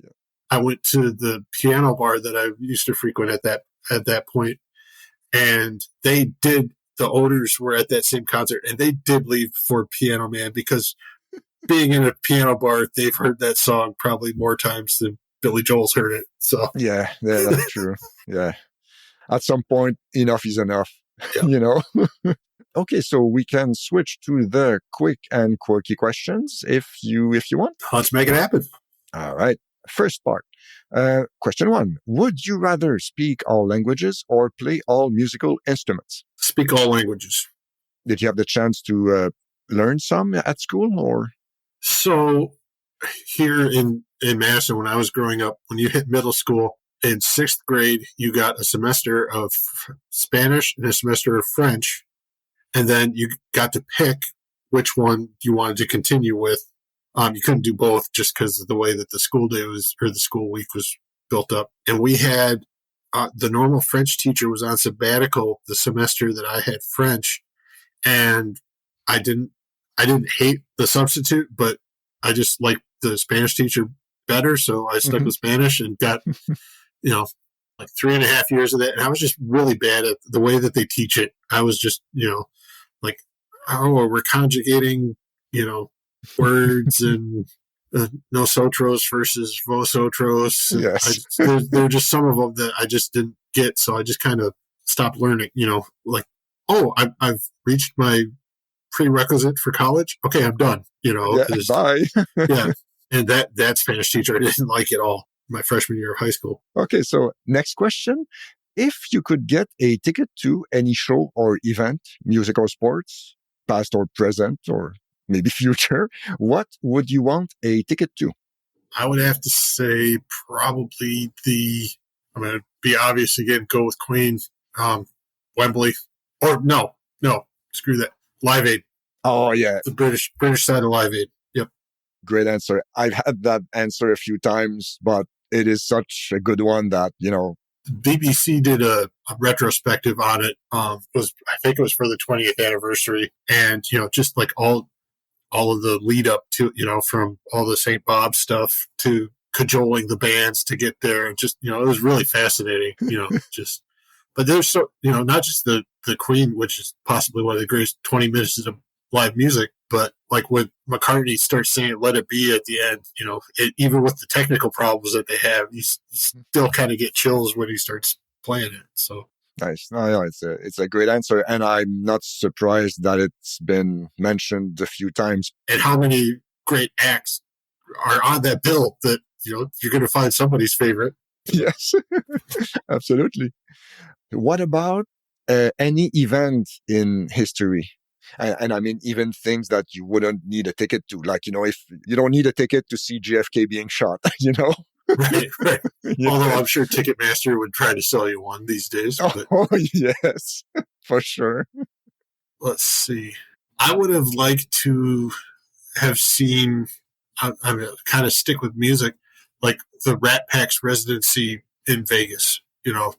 I went to the piano bar that I used to frequent at that point, and the owners were at that same concert, and they did leave for Piano Man because being in a piano bar, they've heard that song probably more times than Billy Joel's heard it. So Yeah, that's true. Yeah. At some point, enough is enough, Yeah. you know? Okay, so we can switch to the quick and quirky questions if you want. Let's make it happen. All right. First part. Question 1. Would you rather speak all languages or play all musical instruments? Speak all languages. Did you have the chance to learn some at school or? So here in Madison, when I was growing up, when you hit middle school, in 6th grade, you got a semester of Spanish and a semester of French. And then you got to pick which one you wanted to continue with. You couldn't do both just because of the way that the school day was, or the school week was built up. And we had the normal French teacher was on sabbatical the semester that I had French, and I didn't hate the substitute, but I just liked the Spanish teacher better, so I stuck with Spanish and got like 3.5 years of that. And I was just really bad at the way that they teach it. I was just like, we're conjugating words and nosotros versus vosotros. Yes. There were just some of them that I just didn't get, so I just kind of stopped learning. Like, I've reached my prerequisite for college. Okay, I'm done. Bye. Yeah, and that Spanish teacher I didn't like at all. My freshman year of high school. Okay, so next question. If you could get a ticket to any show or event, music or sports, past or present, or maybe future, what would you want a ticket to? I would have to say probably I'm going to be obvious again, go with Queen, Wembley, or no, screw that, Live Aid. Oh, yeah. The British side of Live Aid. Yep. Great answer. I've had that answer a few times, but it is such a good one that, BBC did a retrospective on it. I think it was for the 20th anniversary, and just like all of the lead up to from all the St. Bob stuff to cajoling the bands to get there, and just it was really fascinating. But there's not just the Queen, which is possibly one of the greatest 20 minutes of live music, but like when McCartney starts saying "Let It Be" at the end, even with the technical problems that they have, you still kind of get chills when he starts playing it. So nice. No, it's a great answer, and I'm not surprised that it's been mentioned a few times. And how many great acts are on that bill that you're going to find somebody's favorite. Yes, absolutely. What about any event in history? And I mean, even things that you wouldn't need a ticket to, like, if you don't need a ticket to see JFK being shot, Right. Yeah. Although I'm sure Ticketmaster would try to sell you one these days. But Oh, yes, for sure. let's see. I would have liked to have seen, I'm going to kind of stick with music, like the Rat Pack's residency in Vegas,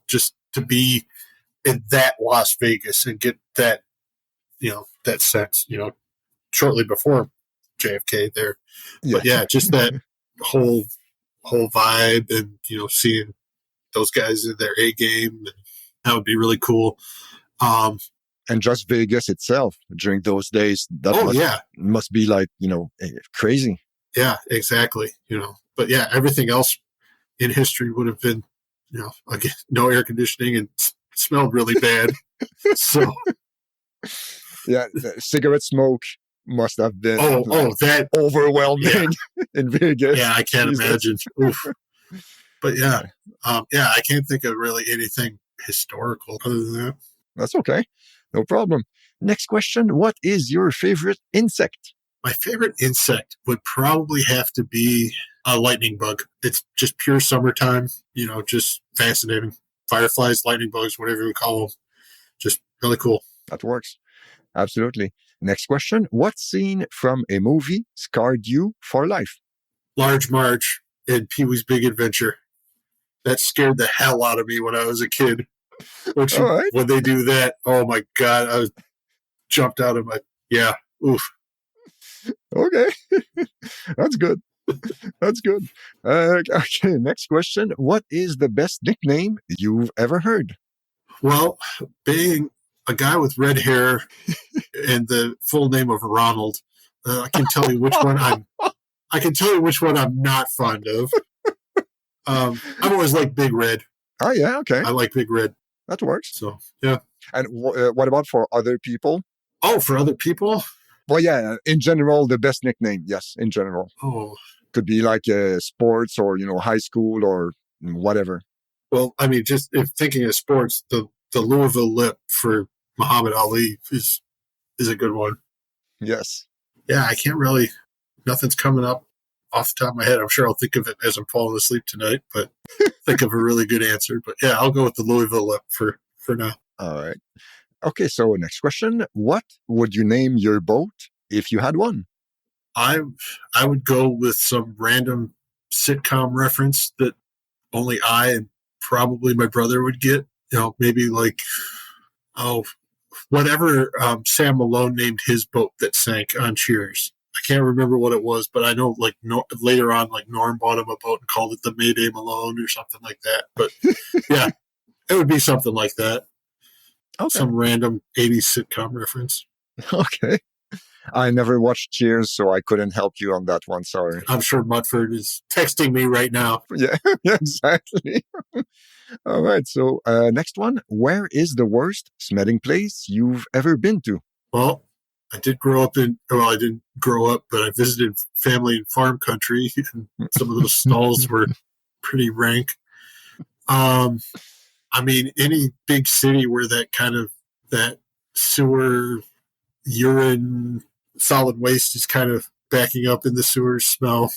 just to be in that Las Vegas and get that, that sense, shortly before JFK there. Yeah. But yeah, just that whole vibe and, seeing those guys in their A game, that would be really cool. And just Vegas itself during those days, that must be like, crazy. Yeah, exactly. But yeah, everything else in history would have been, again, no air conditioning and smelled really bad. So yeah, the cigarette smoke must have been that overwhelming in Vegas. Yeah, I can't imagine. Oof. But yeah, I can't think of really anything historical other than that. That's okay. No problem. Next question. What is your favorite insect? My favorite insect would probably have to be a lightning bug. It's just pure summertime, just fascinating. Fireflies, lightning bugs, whatever we call them. Just really cool. That works. Absolutely. Next question. What scene from a movie scarred you for life? Large Marge in Pee-wee's Big Adventure. That scared the hell out of me when I was a kid. When they do that, oh my God, I jumped out of oof. Okay. That's good. That's good. Okay, next question. What is the best nickname you've ever heard? Well, being a guy with red hair and the full name of Ronald, I can tell you which one I'm not fond of. I've always liked Big Red. Oh, yeah, okay. I like Big Red. That works. So, yeah. And what about for other people? Oh, for other people? Well, yeah, in general, the best nickname, yes, in general. Oh. Could be like sports or, high school or whatever. Well, I mean, just if thinking of sports, the Louisville Lip for Muhammad Ali is a good one. Yes. Yeah, I can't really, nothing's coming up off the top of my head. I'm sure I'll think of it as I'm falling asleep tonight, but think of a really good answer. But yeah, I'll go with the Louisville Lip for now. All right. Okay, so next question. What would you name your boat if you had one? I would go with some random sitcom reference that only I and probably my brother would get. Maybe like, whatever Sam Malone named his boat that sank on Cheers. I can't remember what it was, but I know later on, Norm bought him a boat and called it the Mayday Malone or something like that. But yeah, it would be something like that. Okay. Some random 80s sitcom reference. Okay. I never watched Cheers, so I couldn't help you on that one. Sorry. I'm sure Mudford is texting me right now. Yeah, exactly. All right. So next one. Where is the worst smelling place you've ever been to? Well, I did grow up I didn't grow up, but I visited family in farm country, and some of those stalls were pretty rank. I mean, any big city where that sewer, urine, solid waste is kind of backing up in the sewers smell.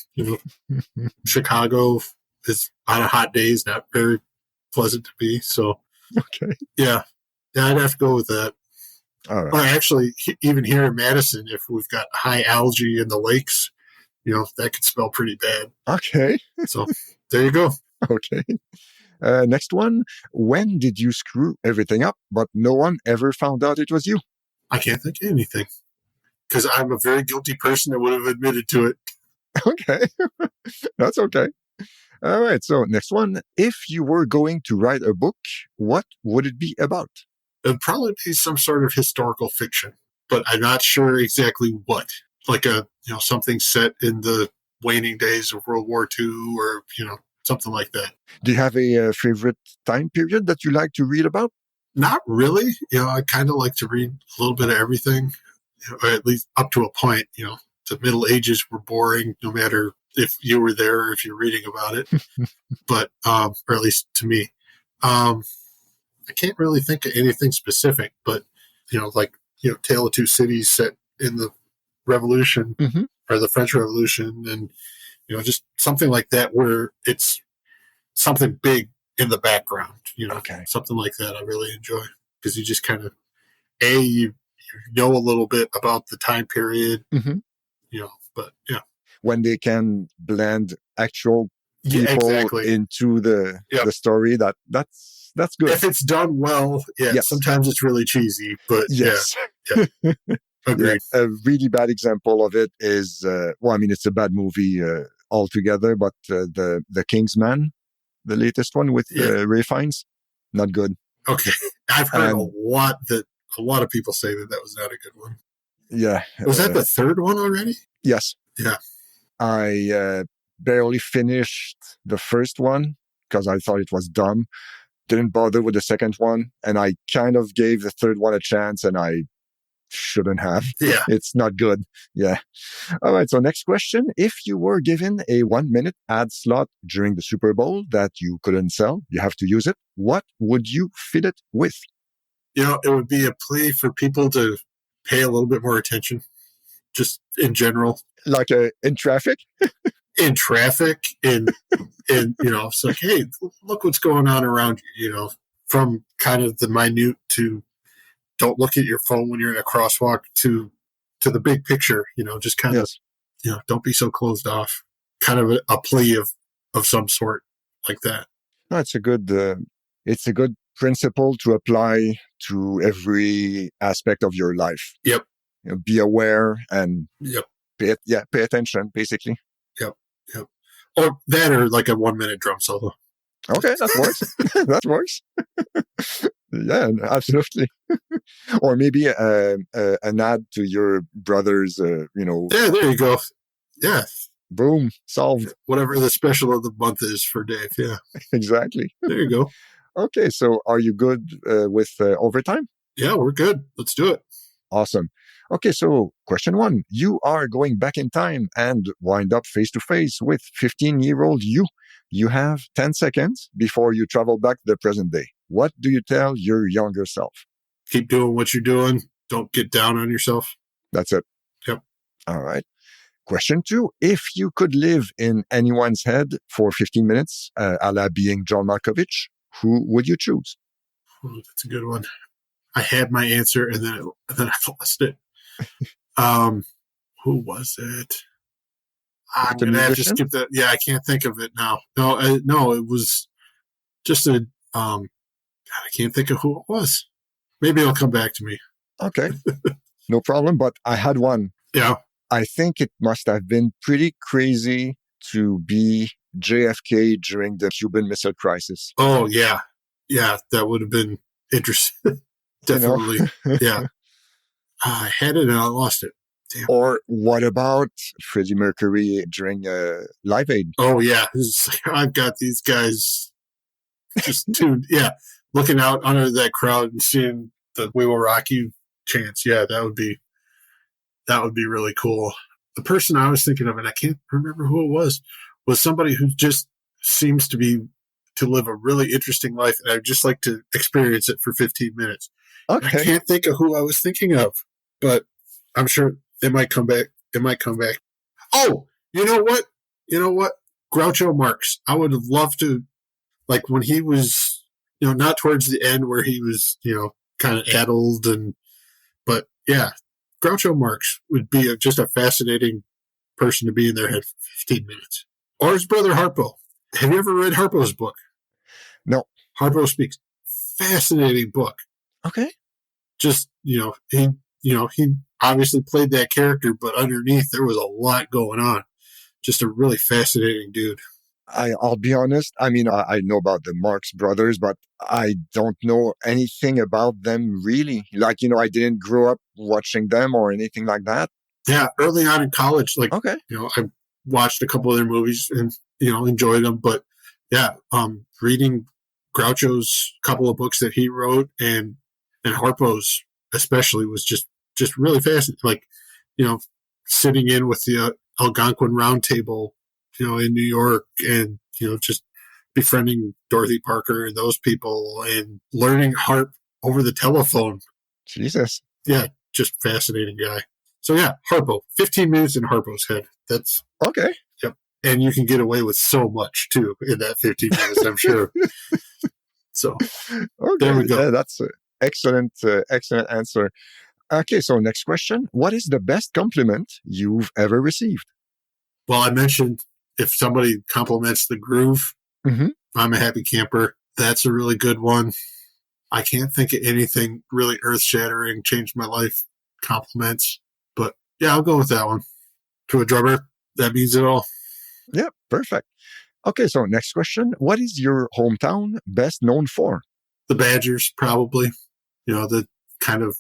Chicago is on a hot day is not very pleasant to be. So, okay. Yeah, I'd have to go with that. All right. Or actually, even here in Madison, if we've got high algae in the lakes, that could smell pretty bad. Okay. So there you go. Okay. Next one. When did you screw everything up, but no one ever found out it was you? I can't think of anything because I'm a very guilty person that would have admitted to it. Okay. That's okay. All right. So next one. If you were going to write a book, what would it be about? It would probably be some sort of historical fiction, but I'm not sure exactly what. Like something set in the waning days of World War II or, something like that. Do you have a favorite time period that you like to read about? Not really. I kind of like to read a little bit of everything, or at least up to a point. The Middle Ages were boring, no matter if you were there or if you're reading about it. But, or at least to me, I can't really think of anything specific. But Tale of Two Cities set in the Revolution or the French Revolution, and just something like that where it's something big in the background, okay. Something like that I really enjoy because you just kind of, you know a little bit about the time period, but yeah. When they can blend actual Yeah, people exactly. into the Yep. the story. That's good. If it's done well, yeah, Yes. sometimes it's really cheesy, but Yes. yeah, Yeah. agreed. A really bad example of it is well, I mean, it's a bad movie altogether, but the Kingsman, the latest one with Yeah. Ray Fiennes, not good. Okay. I've heard And a lot of people say that was not a good one. yeah, Was that the third one already? yes, Yeah. I barely finished the first one because I thought it was dumb. Didn't bother with the second one, and I kind of gave the third one a chance, and I shouldn't have. Yeah. It's not good. Yeah. All right. So next question. If you were given a 1 minute ad slot during the Super Bowl that you couldn't sell, you have to use it. What would you fit it with? It would be a plea for people to pay a little bit more attention, just in general. Like in traffic? In traffic, it's like, hey, look what's going on around you, from kind of the minute to don't look at your phone when you're in a crosswalk to the big picture, just kind Yes. of, don't be so closed off. Kind of a plea of some sort like that. No, it's a good principle to apply to every aspect of your life. Yep. Be aware and Yep. pay attention, basically. Yep. Or that, or like a 1 minute drum solo. Okay, that works. That works. Yeah, absolutely. Or maybe an ad to your brother's, Yeah, there you go. Yeah. boom, solved. Whatever the special of the month is for Dave. Yeah. Exactly. There you go. Okay, so are you good with overtime? Yeah, we're good. Let's do it. Awesome. Okay, so question one. You are going back in time and wind up face to face with 15-year-old you. You have 10 seconds before you travel back to the present day. What do you tell your younger self? Keep doing what you're doing. Don't get down on yourself. That's it. Yep. All right. Question two. If you could live in anyone's head for 15 minutes, a la being John Malkovich, who would you choose? Oh, that's a good one. I had my answer and then I lost it. Who was it? I'm going to have to skip that. Yeah, I can't think of it now. No, it was just a, God, I can't think of who it was. Maybe it'll come back to me. Okay. No problem. But I had one. Yeah. I think it must have been pretty crazy to be JFK during the Cuban Missile Crisis. Oh, yeah. Yeah, that would have been interesting. Definitely. Yeah. I had it and I lost it. Damn. Or what about Freddie Mercury during Live Aid? Oh, yeah. I've got these guys just tuned. Yeah. Looking out under that crowd and seeing the "We Will Rock You" chants. Yeah, that would be really cool. The person I was thinking of, and I can't remember who it was somebody who just seems to live a really interesting life, and I'd just like to experience it for 15 minutes. Okay. I can't think of who I was thinking of, but I'm sure it might come back. Oh, you know what? Groucho Marx. I would have loved to, like when he was, not towards the end where he was, kind of addled but yeah, Groucho Marx would be just a fascinating person to be in their head for 15 minutes. Or his brother Harpo. Have you ever read Harpo's book? No. Harpo Speaks. Fascinating book. Okay. Just, he obviously played that character, but underneath there was a lot going on. Just a really fascinating dude. I'll be honest. I mean, I know about the Marx brothers, but I don't know anything about them really. Like, I didn't grow up watching them or anything like that. Yeah, early on in college, okay. I watched a couple of their movies and, enjoyed them. But yeah, reading Groucho's couple of books that he wrote and Harpo's especially was just really fascinating. Like, sitting in with the Algonquin Round Table, in New York and, just befriending Dorothy Parker and those people and learning harp over the telephone. Jesus. Yeah, just fascinating guy. So yeah, Harpo, 15 minutes in Harpo's head. That's okay. Yep. And you can get away with so much too in that 15 minutes, I'm sure. So okay. There we go. Yeah, that's an excellent answer. Okay, so next question. What is the best compliment you've ever received? Well, I mentioned if somebody compliments the groove, Mm-hmm. I'm a happy camper. That's a really good one. I can't think of anything really earth shattering, changed my life compliments. But yeah, I'll go with that one. To a drummer, that means it all. Yeah, perfect. Okay, so next question. What is your hometown best known for? The Badgers, probably. The kind of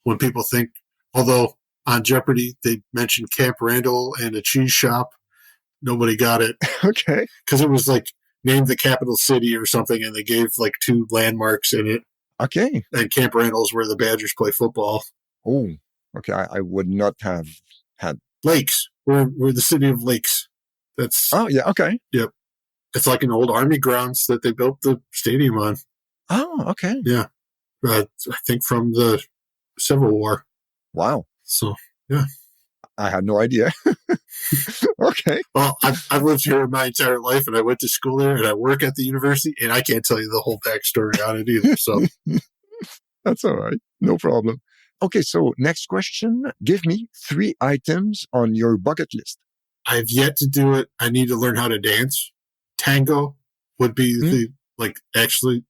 when people think, although on Jeopardy, they mentioned Camp Randall and a cheese shop. Nobody got it Okay. because it was like named the capital city or something, and they gave like 2 landmarks in it. Okay. And Camp Randall's where the Badgers play football. Oh, okay. I would not have had. Lakes. We're the city of Lakes. That's Oh, yeah. Okay. Yep. It's like an old army grounds that they built the stadium on. Oh, okay. Yeah. I think from the Civil War. Wow. So, yeah. I had no idea. Okay. Well, I've lived here my entire life, and I went to school there, and I work at the university, and I can't tell you the whole backstory on it either. So That's all right. No problem. Okay, so next question. Give me 3 items on your bucket list. I've yet to do it. I need to learn how to dance. Tango would be actually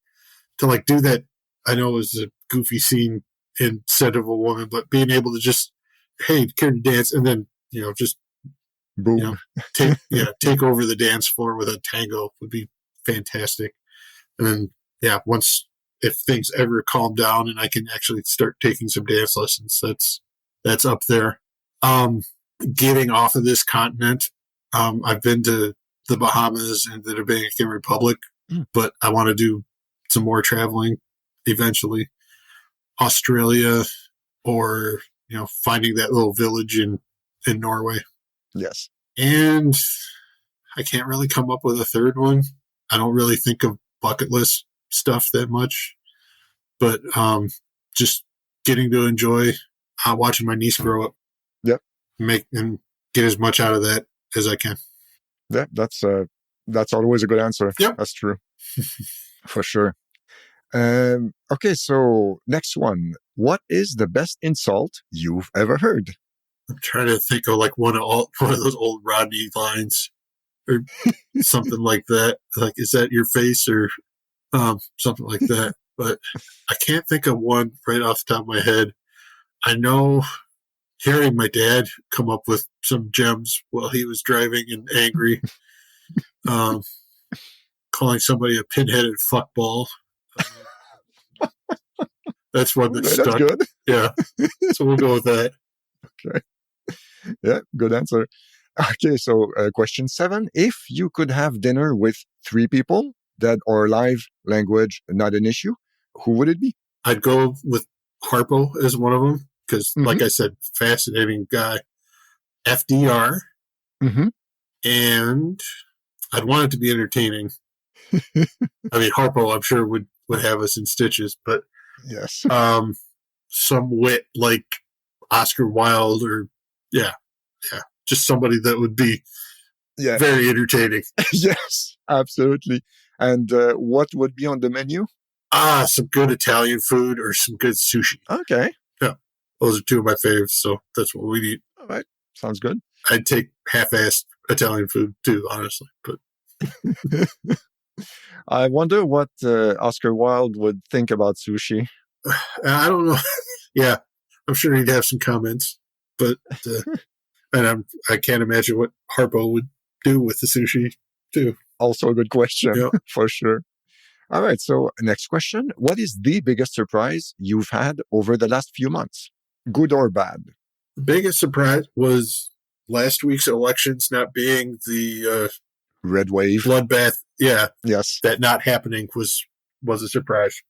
to do that. I know it was a goofy scene instead of a woman, but being able to just, hey, care to dance, and then just Boom. take over the dance floor with a tango would be fantastic. And then if things ever calm down and I can actually start taking some dance lessons, that's up there. Getting off of this continent, I've been to the Bahamas and the Dominican Republic, but I want to do some more traveling eventually. Australia, or finding that little village in Norway. Yes. And I can't really come up with a third one. I don't really think of bucket list stuff that much, but just getting to enjoy watching my niece grow up. Yep. And get as much out of that as I can. Yeah, that's always a good answer. Yep. That's true. For sure. Okay, so next one. What is the best insult you've ever heard? I'm trying to think of like one of those old Rodney lines or something like that. Like, is that your face or something like that? But I can't think of one right off the top of my head. I know hearing my dad come up with some gems while he was driving and angry, calling somebody a pinheaded fuckball. That's one that stuck. That's good. Yeah. So we'll go with that. Okay. Yeah, good answer. Okay, so question 7. If you could have dinner with 3 people, dead or alive, language, not an issue, who would it be? I'd go with Harpo as one of them because, like I said, fascinating guy. FDR. Mm-hmm. And I'd want it to be entertaining. I mean, Harpo, I'm sure, would have us in stitches, but yes, some wit like Oscar Wilde or just somebody that would be very entertaining. Yes, absolutely. And what would be on the menu? Some good Italian food or some good sushi. Okay. Yeah, those are 2 of my favorites, so that's what we'd eat. All right, sounds good. I'd take half-assed Italian food too, honestly. But I wonder what Oscar Wilde would think about sushi. I don't know. Yeah, I'm sure he'd have some comments, but and I can't imagine what Harpo would do with the sushi too. Also a good question, for sure. All right, so next question. What is the biggest surprise you've had over the last few months? Good or bad? The biggest surprise was last week's elections not being the red wave bloodbath. Yeah. Yes. That not happening was a surprise.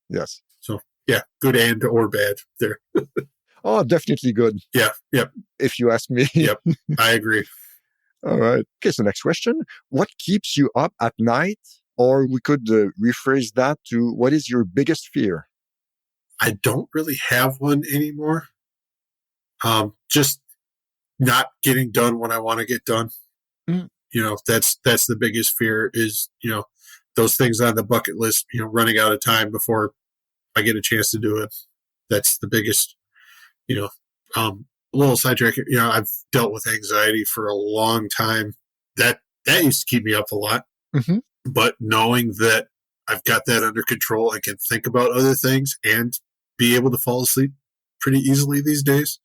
Yes. So, yeah, good and or bad there. Oh, definitely good. Yeah. Yep. If you ask me. Yep. I agree. All right. Okay, so next question. What keeps you up at night? Or we could rephrase that to what is your biggest fear? I don't really have one anymore. Just not getting done when I want to get done. Mm. That's the biggest fear is, those things on the bucket list, running out of time before I get a chance to do it. That's the biggest, a little sidetrack. I've dealt with anxiety for a long time. That that used to keep me up a lot. Mm-hmm. But knowing that I've got that under control, I can think about other things and be able to fall asleep pretty easily these days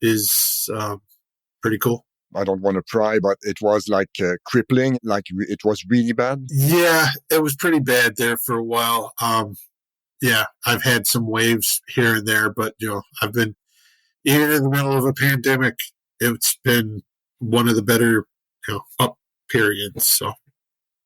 is pretty cool. I don't want to pry, but it was like crippling, like it was really bad. Yeah, it was pretty bad there for a while. Yeah, I've had some waves here and there, but I've been even in the middle of a pandemic. It's been one of the better up periods. So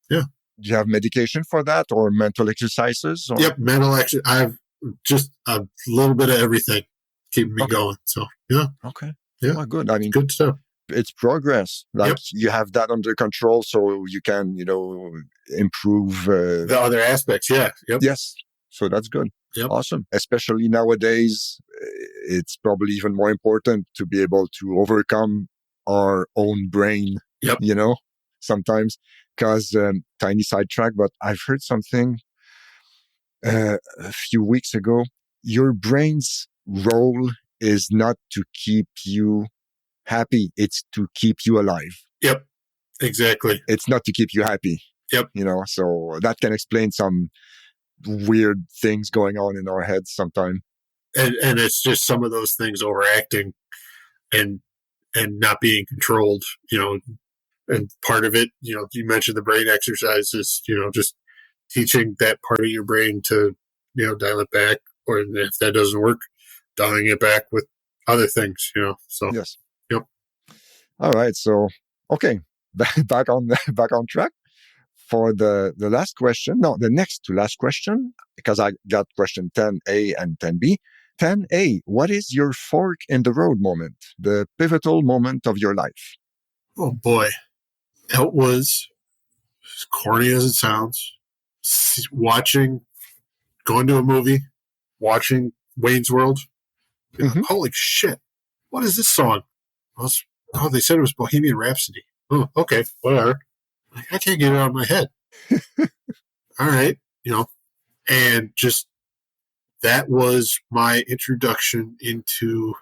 yeah. Do you have medication for that or mental exercises? Or? Yep, mental action. I've just a little bit of everything keeping me going. So yeah. Okay. Yeah. Well, good. I mean, good stuff. It's progress. Like you have that under control, so you can, improve the other aspects. Yeah. Yep. Yes. So that's good. Yep. Awesome. Especially nowadays, it's probably even more important to be able to overcome our own brain. Yep. Sometimes, because tiny sidetrack, but I've heard something a few weeks ago. Your brain's role is not to keep you happy, it's to keep you alive. Yep, exactly. It's not to keep you happy. Yep. So that can explain some weird things going on in our heads sometimes. And it's just some of those things overacting and not being controlled, and part of it, you mentioned the brain exercises, just teaching that part of your brain to, dial it back, or if that doesn't work, dialing it back with other things, so. Yes. Yep. All right. So, okay. back on track for the last question. No, the next to last question, because I got question 10A and 10B. 10A, what is your fork in the road moment, the pivotal moment of your life? Oh boy. It was, as corny as it sounds, going to a movie, watching Wayne's World. Mm-hmm. Holy shit. What is this song? They said it was Bohemian Rhapsody. Oh, okay, whatever. I can't get it out of my head. All right, and just that was my introduction into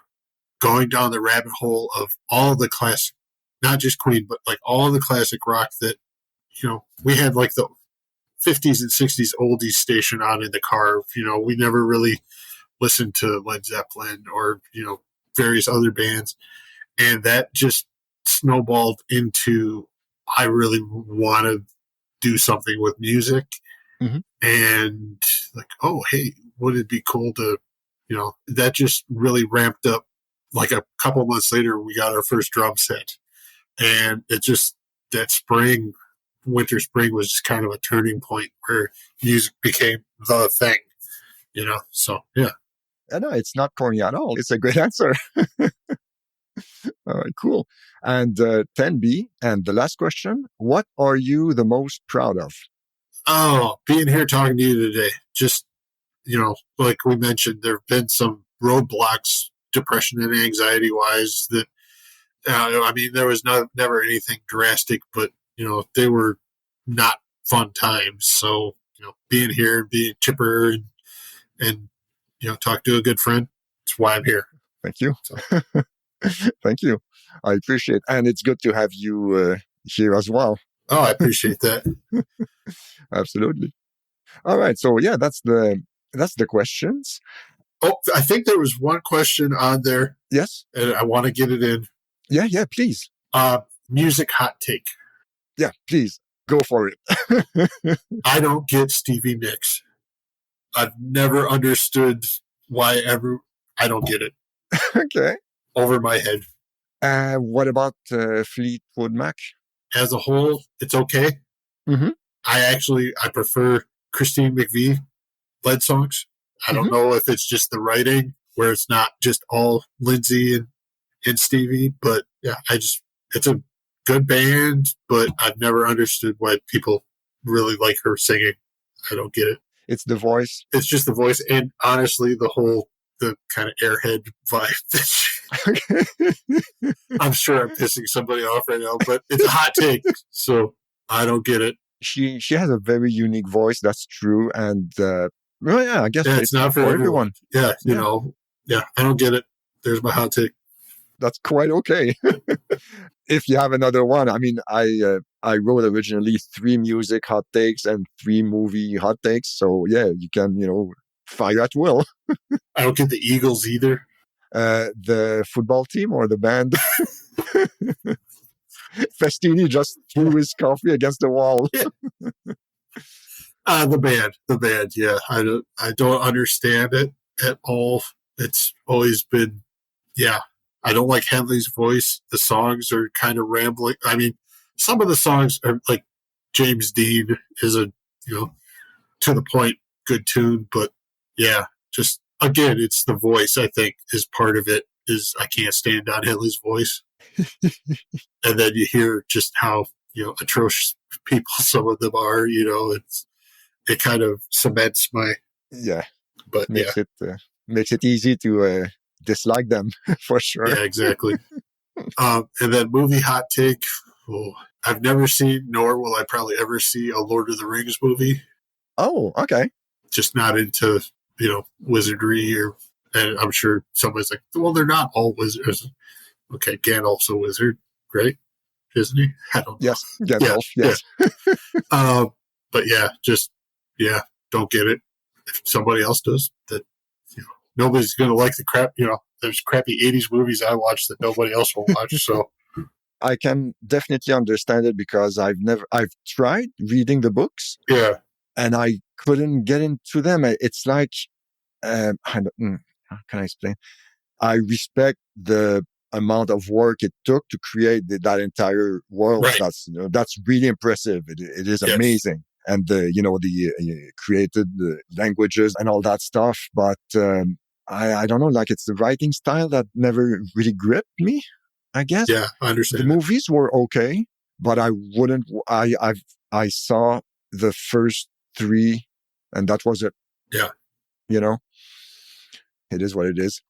going down the rabbit hole of all the classic, not just Queen, but like all the classic rock that, we had like the 50s and 60s oldies station on in the car. We never really listened to Led Zeppelin or, various other bands. And that just snowballed into, I really want to do something with music. Mm-hmm. And like, oh, hey, wouldn't it be cool to, that just really ramped up. Like a couple months later, we got our first drum set. And it just, that winter, spring was just kind of a turning point where music became the thing, so yeah. No, it's not corny at all. It's a great answer. All right, cool. And 10B, and the last question, what are you the most proud of? Oh, being here talking to you today. Just, like we mentioned, there have been some roadblocks, depression and anxiety wise, that, there was never anything drastic, but, they were not fun times. So, being here, being chipper and talk to a good friend, that's why I'm here. Thank you. So. Thank you. I appreciate it. And it's good to have you here as well. Oh, I appreciate that. Absolutely. All right. So yeah, that's the questions. Oh, I think there was one question on there. Yes. And I want to get it in. Yeah, please. Music hot take. Yeah, please. Go for it. I don't get Stevie Nicks. I've never understood why I don't get it. Okay. Over my head. What about Fleetwood Mac? As a whole, it's okay. Mm-hmm. I prefer Christine McVie led songs. I don't know if it's just the writing where it's not just all Lindsay and Stevie, but yeah, it's a good band, but I've never understood why people really like her singing. I don't get it. It's the voice. It's just the voice, and honestly, the kind of airhead vibe. I'm sure I'm pissing somebody off right now, but it's a hot take, so I don't get it. She has a very unique voice. That's true, and well, yeah, I guess it's not for everyone. Yeah, I don't get it. There's my hot take. That's quite okay. If you have another one, I mean, I wrote originally 3 music hot takes and 3 movie hot takes. So yeah, you can, fire at will. I don't get the Eagles either. The football team or the band? Festini just threw his coffee against the wall. Yeah. The band. Yeah, I don't understand it at all. It's always been, yeah. I don't like Henley's voice. The songs are kind of rambling. I mean, some of the songs are like James Dean is a, to the point, good tune, but yeah, just again, it's the voice. I think is part of it. Is I can't stand Don Henley's voice, and then you hear just how atrocious people some of them are. It kind of cements my But makes it easy to dislike them for sure. Yeah, exactly. And then movie hot take. Oh, I've never seen, nor will I probably ever see a Lord of the Rings movie. Oh, okay. Just not into wizardry and I'm sure somebody's like, well, they're not all wizards. Okay, Gandalf's a wizard, right? Isn't he? I don't know. Yes, Gandalf. Yes. But don't get it. If somebody else does, that nobody's going to like the crap. There's crappy 80s movies I watch that nobody else will watch. So I can definitely understand it because I've tried reading the books. Yeah. And I couldn't get into them. It's like, how can I explain? I respect the amount of work it took to create that entire world. Right. That's really impressive. It is amazing. And created the languages and all that stuff. But I don't know, like it's the writing style that never really gripped me, I guess. Yeah, I understand. The movies were okay, but I saw the first 3 and that was it. Yeah. It is what it is.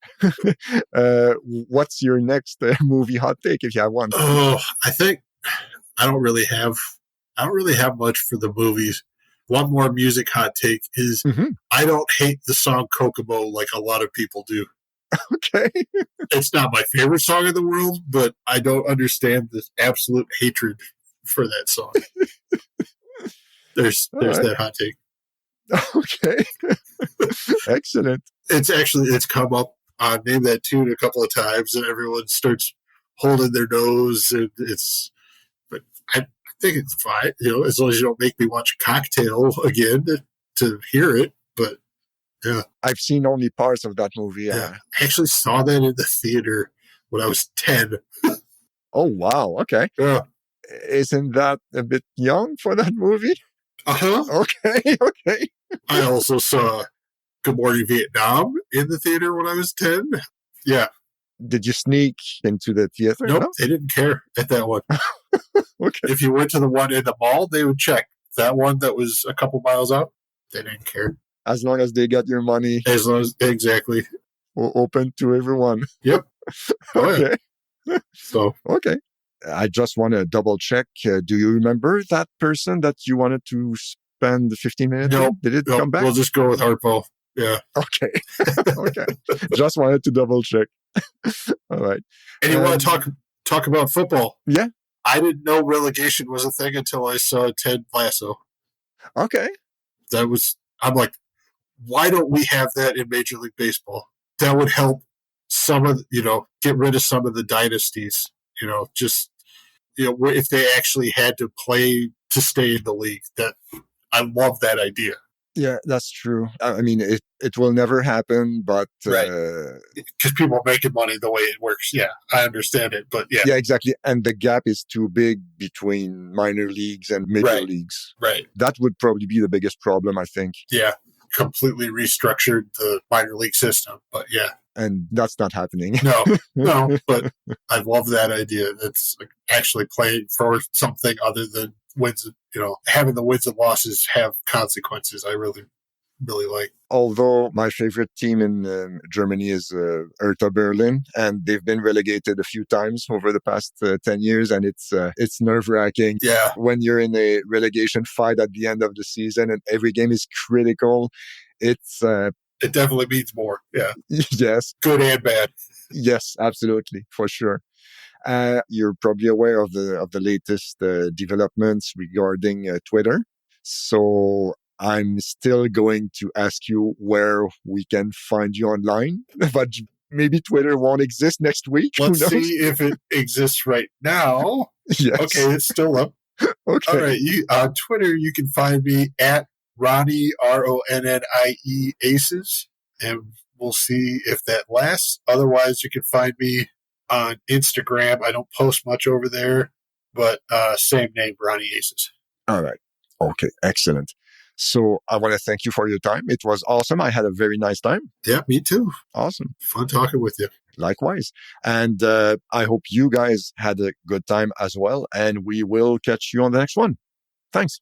What's your next movie hot take if you have one? Oh, I think I don't really have much for the movies. One more music hot take is I don't hate the song Kokomo like a lot of people do. Okay. It's not my favorite song in the world, but I don't understand this absolute hatred for that song. There's that hot take. Okay. Excellent. It's come up on Name That Tune a couple of times and everyone starts holding their nose and but I think it's fine, as long as you don't make me watch Cocktail again to hear it. But yeah. I've seen only parts of that movie. Yeah. I actually saw that in the theater when I was 10. Oh, wow. Okay. Yeah. Isn't that a bit young for that movie? Uh-huh. Okay. I also saw Good Morning Vietnam in the theater when I was 10. Yeah. Did you sneak into the theater? Nope, No? they didn't care at that one. Okay. If you went to the one in the mall, they would check. That one that was a couple miles out, they didn't care. As long as they got your money. Exactly. Open to everyone. Yep. Okay. So. Okay. I just want to double check. Do you remember that person that you wanted to spend 15 minutes Nope. with? Did it come back? We'll just go with Harpo. Yeah. Okay. Okay. Just wanted to double check. All right. And you want to talk about football? Yeah. I didn't know relegation was a thing until I saw Ted Lasso. Okay. I'm like, why don't we have that in Major League Baseball? That would help get rid of some of the dynasties, if they actually had to play to stay in the league. That I love that idea. Yeah, that's true. I mean, it will never happen, but because people are making money the way it works. Yeah, I understand it, but yeah, exactly. And the gap is too big between minor leagues and major leagues. Right. That would probably be the biggest problem, I think. Yeah, completely restructured the minor league system, but yeah. And that's not happening. No, but I love that idea. That's like actually playing for something other than wins. Having the wins and losses have consequences. I really, really like. Although my favorite team in Germany is Hertha Berlin, and they've been relegated a few times over the past 10 years, and it's nerve-wracking. Yeah. When you're in a relegation fight at the end of the season and every game is critical, it's... it definitely means more. Yeah. Yes. Good and bad. Yes, absolutely, for sure. You're probably aware of the latest developments regarding Twitter. So I'm still going to ask you where we can find you online, but maybe Twitter won't exist next week. Who Let's knows? see if it exists right now. Yes. Okay, it's still up. All Okay. right, on Twitter, you can find me at Ronnie, Ronnie Aces, and we'll see if that lasts. Otherwise, you can find me on Instagram. I don't post much over there, but same name, Ronnie Aces. All right. Okay. Excellent. So I want to thank you for your time. It was awesome. I had a very nice time. Yeah, me too. Awesome. Fun talking with you. Likewise. And I hope you guys had a good time as well. And we will catch you on the next one. Thanks.